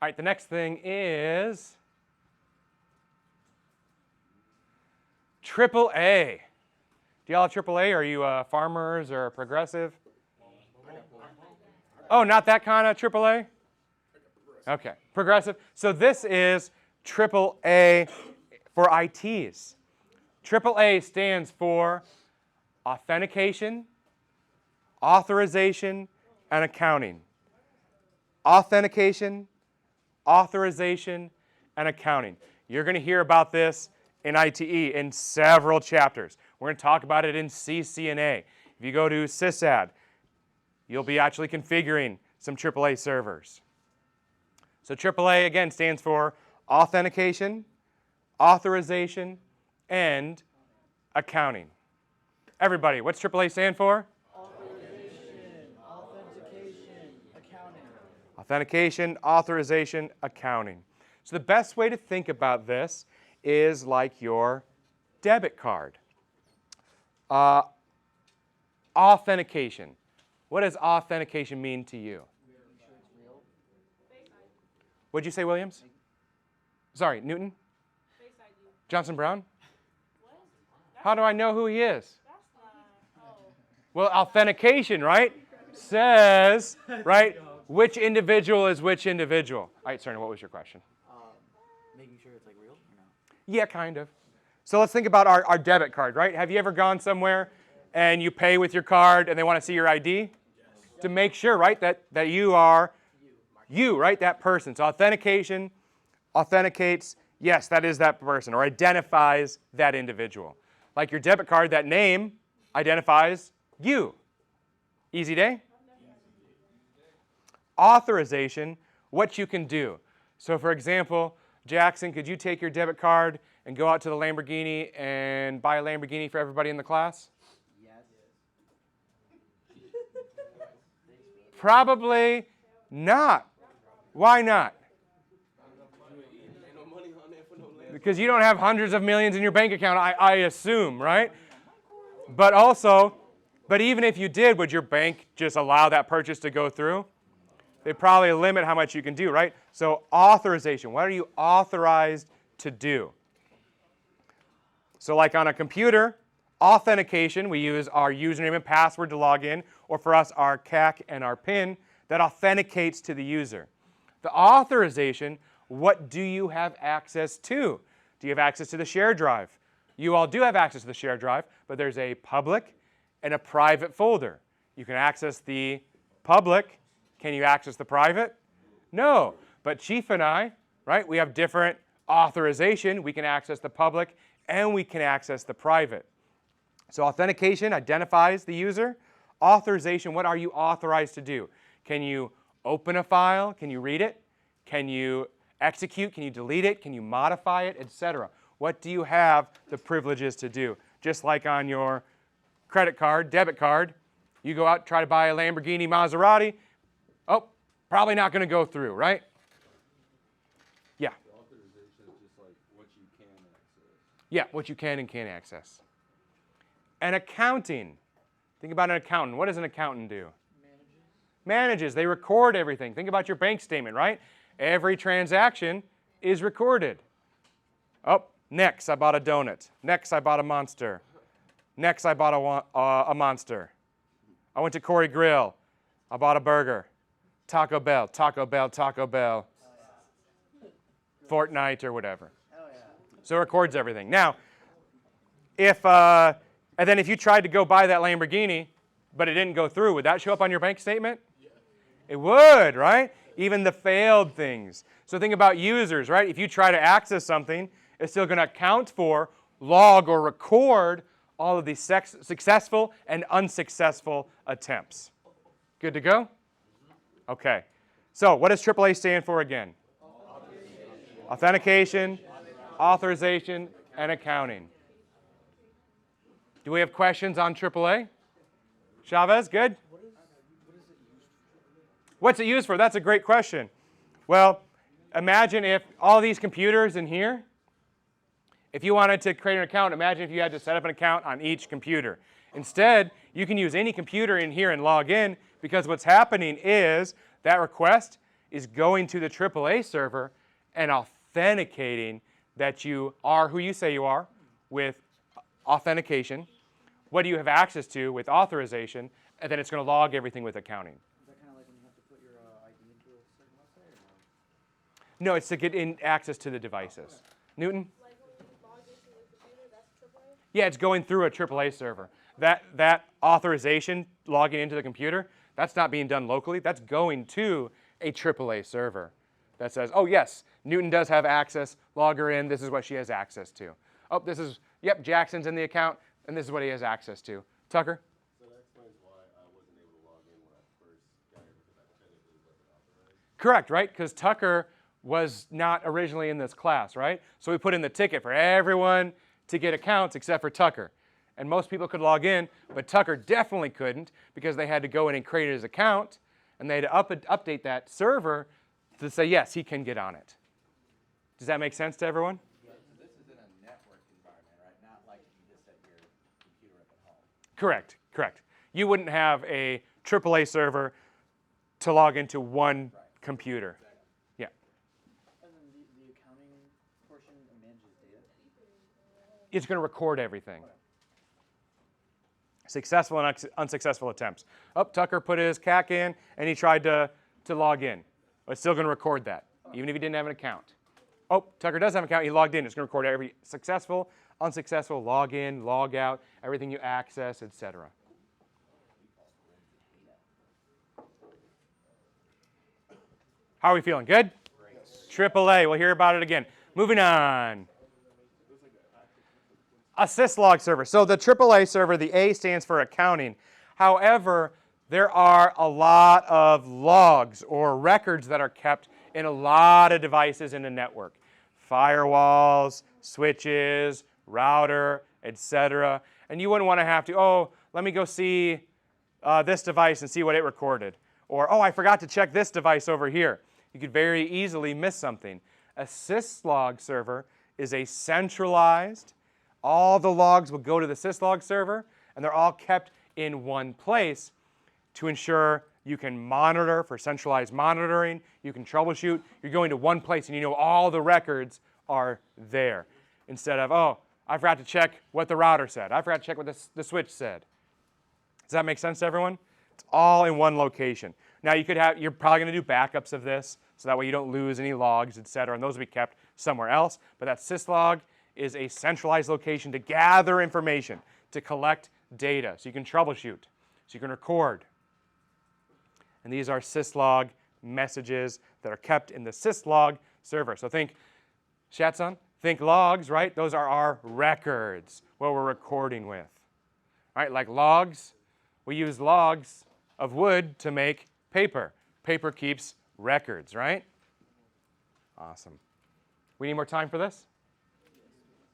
All right, the next thing is AAA. Do y'all have AAA? Are you farmers or progressive? Oh, not that kind of AAA? Okay, progressive. So this is AAA for ITs. AAA stands for authentication, authorization, and accounting. Authentication, authorization, and accounting. You're going to hear about this in ITE in several chapters. We're going to talk about it in CCNA. If you go to sysad, you'll be actually configuring some AAA servers. So AAA, again, stands for authentication, authorization, and accounting. Everybody, what's AAA stand for? Authorization, authentication, accounting. Authentication, authorization, accounting. So the best way to think about this is like your debit card. Authentication. What does authentication mean to you? What'd you say, Williams? Sorry, Newton? Johnson Brown? How do I know who he is? Well, authentication, right? Says, right, which individual is which individual. All right, Cerny, what was your question? Making sure it's like real or no? Yeah, kind of. So let's think about our debit card, right? Have you ever gone somewhere and you pay with your card and they want to see your ID? Yes. To make sure, right, that you are you, right, that person. So authentication authenticates, yes, that is that person, or identifies that individual. Like your debit card, that name identifies you. Easy day? Authorization, what you can do. So for example, Jackson, could you take your debit card and go out to the Lamborghini and buy a Lamborghini for everybody in the class? Yes. Probably not. Why not? Because you don't have hundreds of millions in your bank account, I assume, right? But even if you did, would your bank just allow that purchase to go through? They'd probably limit how much you can do, right? So authorization, what are you authorized to do? So like on a computer, authentication, we use our username and password to log in, or for us, our CAC and our PIN that authenticates to the user. The authorization, what do you have access to? Do you have access to the shared drive? You all do have access to the shared drive, but there's a public and a private folder. You can access the public. Can you access the private? No. But Chief and I, right, we have different authorization. We can access the public and we can access the private. So authentication identifies the user. Authorization, what are you authorized to do? Can you open a file? Can you read it? Can you execute? Can you delete it? Can you modify it, etc.? What do you have the privileges to do? Just like on your credit card, debit card, you go out and try to buy a Lamborghini Maserati. Oh, probably not going to go through, right? Yeah. The Yeah, what you can and can't access. And accounting. Think about an accountant. What does an accountant do? Manages. They record everything. Think about your bank statement, right? Every transaction is recorded. Oh, next I bought a donut. Next I bought a Monster. Next I bought a Monster. I went to Corey Grill. I bought a burger. Taco Bell, Taco Bell, Taco Bell. Fortnite or whatever. So it records everything. Now, and then if you tried to go buy that Lamborghini, but it didn't go through, would that show up on your bank statement? It would, right? Even the failed things. So think about users, right? If you try to access something, it's still going to account for, log, or record all of these successful and unsuccessful attempts. Good to go? Okay. So what does AAA stand for again? Authentication, authorization, and accounting. Do we have questions on AAA? Chavez, good? What's it used for? That's a great question. Well, imagine if all these computers in here, if you wanted to create an account, imagine if you had to set up an account on each computer. Instead, you can use any computer in here and log in, because what's happening is that request is going to the AAA server and authenticating that you are who you say you are with authentication. What do you have access to with authorization? And then it's going to log everything with accounting. Is that kind of like when you have to put your ID into a certain website? Or no? No, it's to get in access to the devices. Okay. Newton? Like when you log into the computer, that's AAA? Yeah, it's going through a AAA server. That authorization, logging into the computer, that's not being done locally. That's going to a AAA server that says, oh, yes, Newton does have access. Log her in. This is what she has access to. Oh, this is, yep, Jackson's in the account, and this is what he has access to. Tucker? So that explains why I wasn't able to log in when I first got here, because I technically wasn't authorized. Correct, right? Because Tucker was not originally in this class, right? So we put in the ticket for everyone to get accounts except for Tucker. And most people could log in, but Tucker definitely couldn't, because they had to go in and create his account, and they had to update that server to say, yes, he can get on it. Does that make sense to everyone? So this is in a network environment, right? Not like if you just set your computer up at home. Correct, correct. You wouldn't have a AAA server to log into one computer. Yeah. And then the accounting portion manages data? It's going to record everything. Successful and unsuccessful attempts. Oh, Tucker put his CAC in, and he tried to log in. It's still going to record that, even if he didn't have an account. Oh, Tucker does have an account. He logged in. It's going to record every successful, unsuccessful, log in, log out, everything you access, etc. How are we feeling? Good? AAA. We'll hear about it again. Moving on. A syslog server. So the AAA server, the A stands for accounting. However, there are a lot of logs or records that are kept in a lot of devices in the network. Firewalls, switches, router, etc. And you wouldn't want to have to, oh, let me go see this device and see what it recorded. Or, oh, I forgot to check this device over here. You could very easily miss something. A syslog server is a centralized, all the logs will go to the syslog server, and they're all kept in one place to ensure you can monitor for centralized monitoring, you can troubleshoot. You're going to one place and you know all the records are there. Instead of, oh, I forgot to check what the router said. I forgot to check what the switch said. Does that make sense to everyone? It's all in one location. Now you're probably going to do backups of this, so that way you don't lose any logs, etc., and those will be kept somewhere else. But that syslog is a centralized location to gather information, to collect data, so you can troubleshoot, so you can record. And these are syslog messages that are kept in the syslog server. So think, Shatson, think logs, right? Those are our records, what we're recording with. All right, like logs, we use logs of wood to make paper. Paper keeps records, right? Awesome. We need more time for this?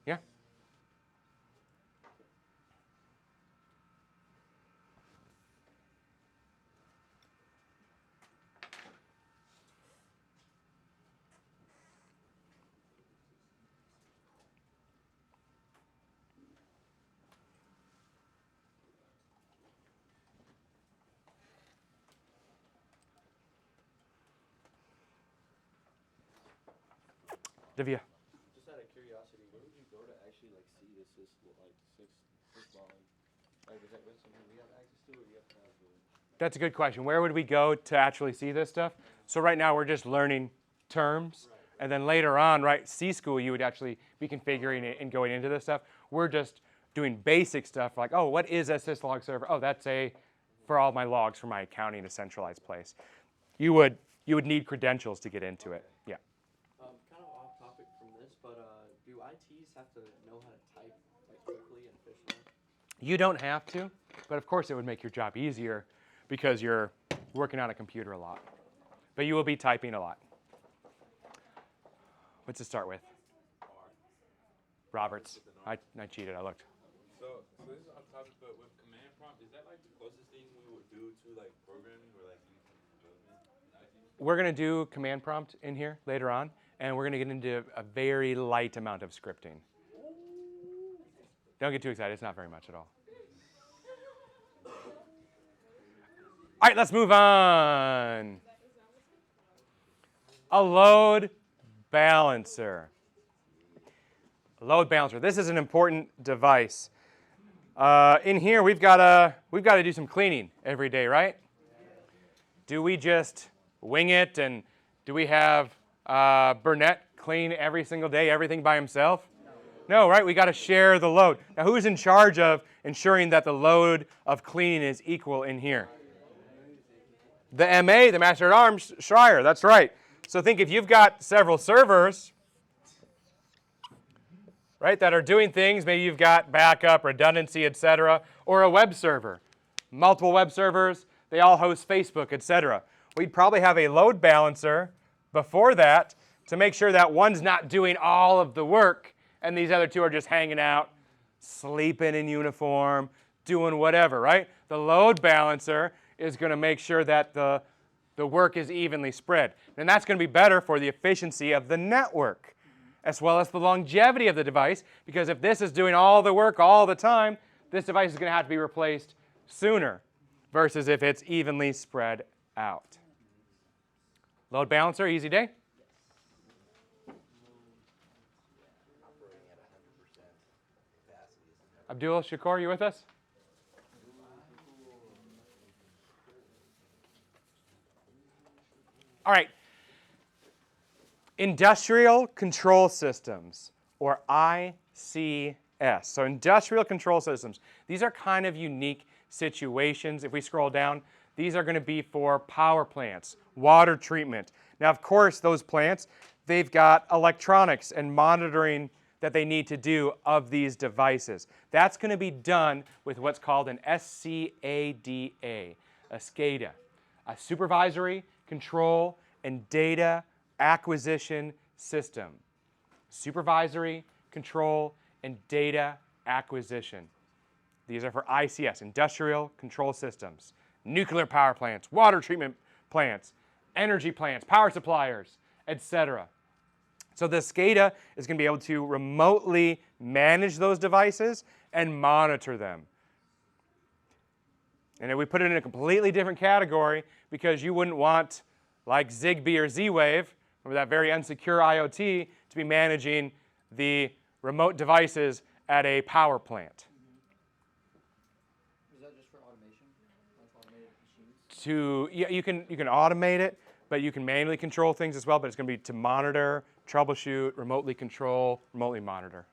Yeah? Divya. Just out of curiosity, where would you go to actually like see the syslog? Like, is that something we have access to, or do you have to have the? That's a good question. Where would we go to actually see this stuff? So right now we're just learning terms, and then later on, right, C school, you would actually be configuring it and going into this stuff. We're just doing basic stuff like, oh, what is a syslog server? Oh, that's for all my logs for my accounting, a centralized place. You would need credentials to get into it. Yeah. Kind of off topic from this, but do ITs have to know how to type like quickly and efficiently? You don't have to, but of course it would make your job easier because you're working on a computer a lot. But you will be typing a lot. What's it start with? Roberts. I cheated. I looked. So this is off topic, but with command prompt, is that like the closest thing we would do to like programming or like development in IT? We're going to do command prompt in here later on, and we're going to get into a very light amount of scripting. Don't get too excited. It's not very much at all. All right, let's move on. A load balancer. A load balancer. This is an important device. In here, we've got to do some cleaning every day, right? Do we just wing it, and do we have Burnett clean every single day, everything by himself? No, right? We got to share the load. Now, who's in charge of ensuring that the load of cleaning is equal in here? The MA, the Master at Arms, Schreier. That's right. So think if you've got several servers, right, that are doing things, maybe you've got backup, redundancy, etc., or a web server. Multiple web servers, they all host Facebook, etc. We'd probably have a load balancer before that to make sure that one's not doing all of the work and these other two are just hanging out, sleeping in uniform, doing whatever, right? The load balancer is going to make sure that the work is evenly spread. And that's going to be better for the efficiency of the network, as well as the longevity of the device, because if this is doing all the work all the time, this device is going to have to be replaced sooner versus if it's evenly spread out. Load balancer, easy day? Abdul Shakur, you with us? All right. Industrial control systems, or ICS. So industrial control systems. These are kind of unique situations. If we scroll down, these are going to be for power plants, water treatment. Now, of course, those plants, they've got electronics and monitoring that they need to do of these devices. That's going to be done with what's called an SCADA, a SCADA, a supervisory control and data acquisition system. Supervisory control and data acquisition. These are for ICS, industrial control systems. Nuclear power plants, water treatment plants, energy plants, power suppliers, etc. So the SCADA is going to be able to remotely manage those devices and monitor them. And if we put it in a completely different category, because you wouldn't want, like Zigbee or Z-Wave, or that very unsecure IoT, to be managing the remote devices at a power plant. Is that just for automation? Like automated machines? You can automate it, but you can manually control things as well, but it's going to be to monitor, troubleshoot, remotely control, remotely monitor.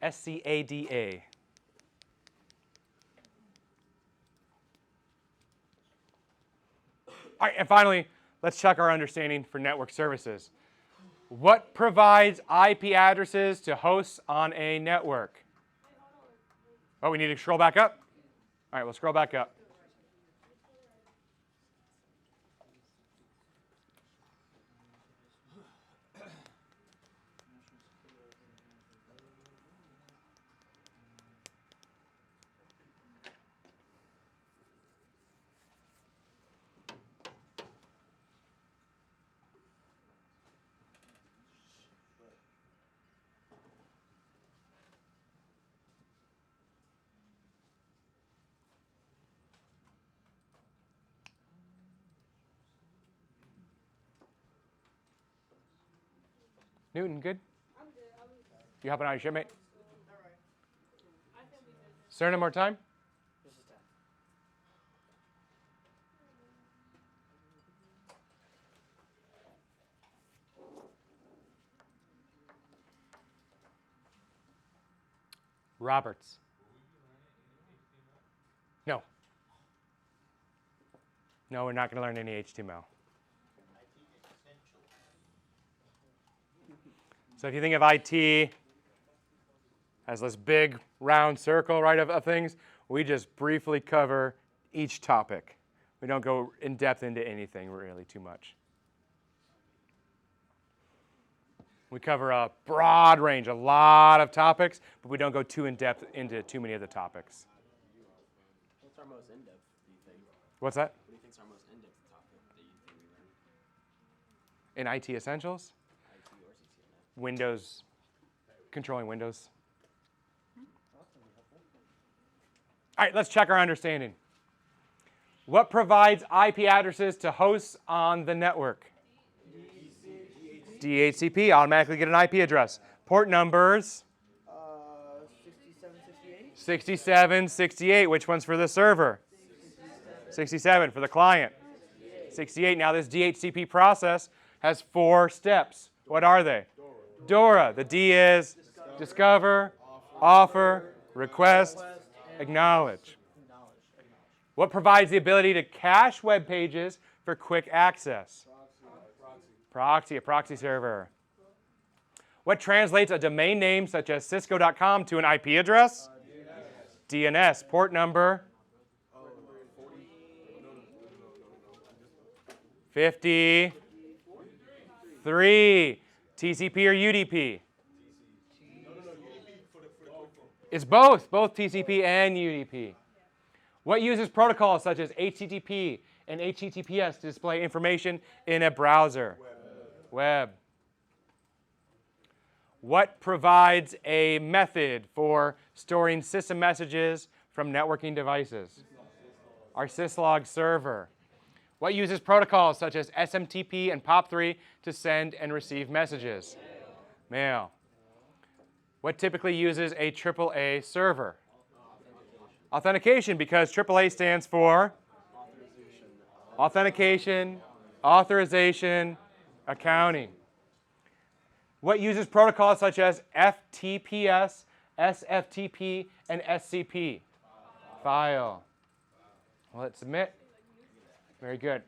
SCADA. All right, and finally, let's check our understanding for network services. What provides IP addresses to hosts on a network? Oh, we need to scroll back up? All right, we'll scroll back up. Newton, good? I'm good. You helping out your shipmate? Alright. I think we did. Sir, no more time? This is 10. Roberts. No. No, we're not going to learn any HTML. So if you think of IT as this big round circle, right, of things, we just briefly cover each topic. We don't go in depth into anything really too much. We cover a broad range, a lot of topics, but we don't go too in depth into too many of the topics. What's our most in-depth, do you think? What's that? What do you think's our most in-depth topic that you think we learned? In IT Essentials? IT or CCNA? Windows, controlling Windows. All right, let's check our understanding. What provides IP addresses to hosts on the network? DHCP, automatically get an IP address. Port numbers? 6768. 6768, which one's for the server? 67 for the client. 68, now this DHCP process has 4 steps. What are they? DORA. The D is discover, offer, request, acknowledge. What provides the ability to cache web pages for quick access? Proxy, a proxy server. What translates a domain name such as cisco.com to an IP address? DNS. Port number? 53. TCP or UDP? It's both TCP and UDP. What uses protocols such as HTTP and HTTPS to display information in a browser? Web. What provides a method for storing system messages from networking devices? Our syslog server. What uses protocols such as SMTP and POP3 to send and receive messages? Mail. What typically uses a AAA server? Authentication, because AAA stands for authentication, authorization, accounting. What uses protocols such as FTPS, SFTP, and SCP? File. Let's submit. Very good.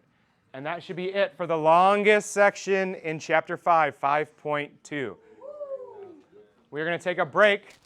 And that should be it for the longest section in Chapter 5, 5.2. We're going to take a break.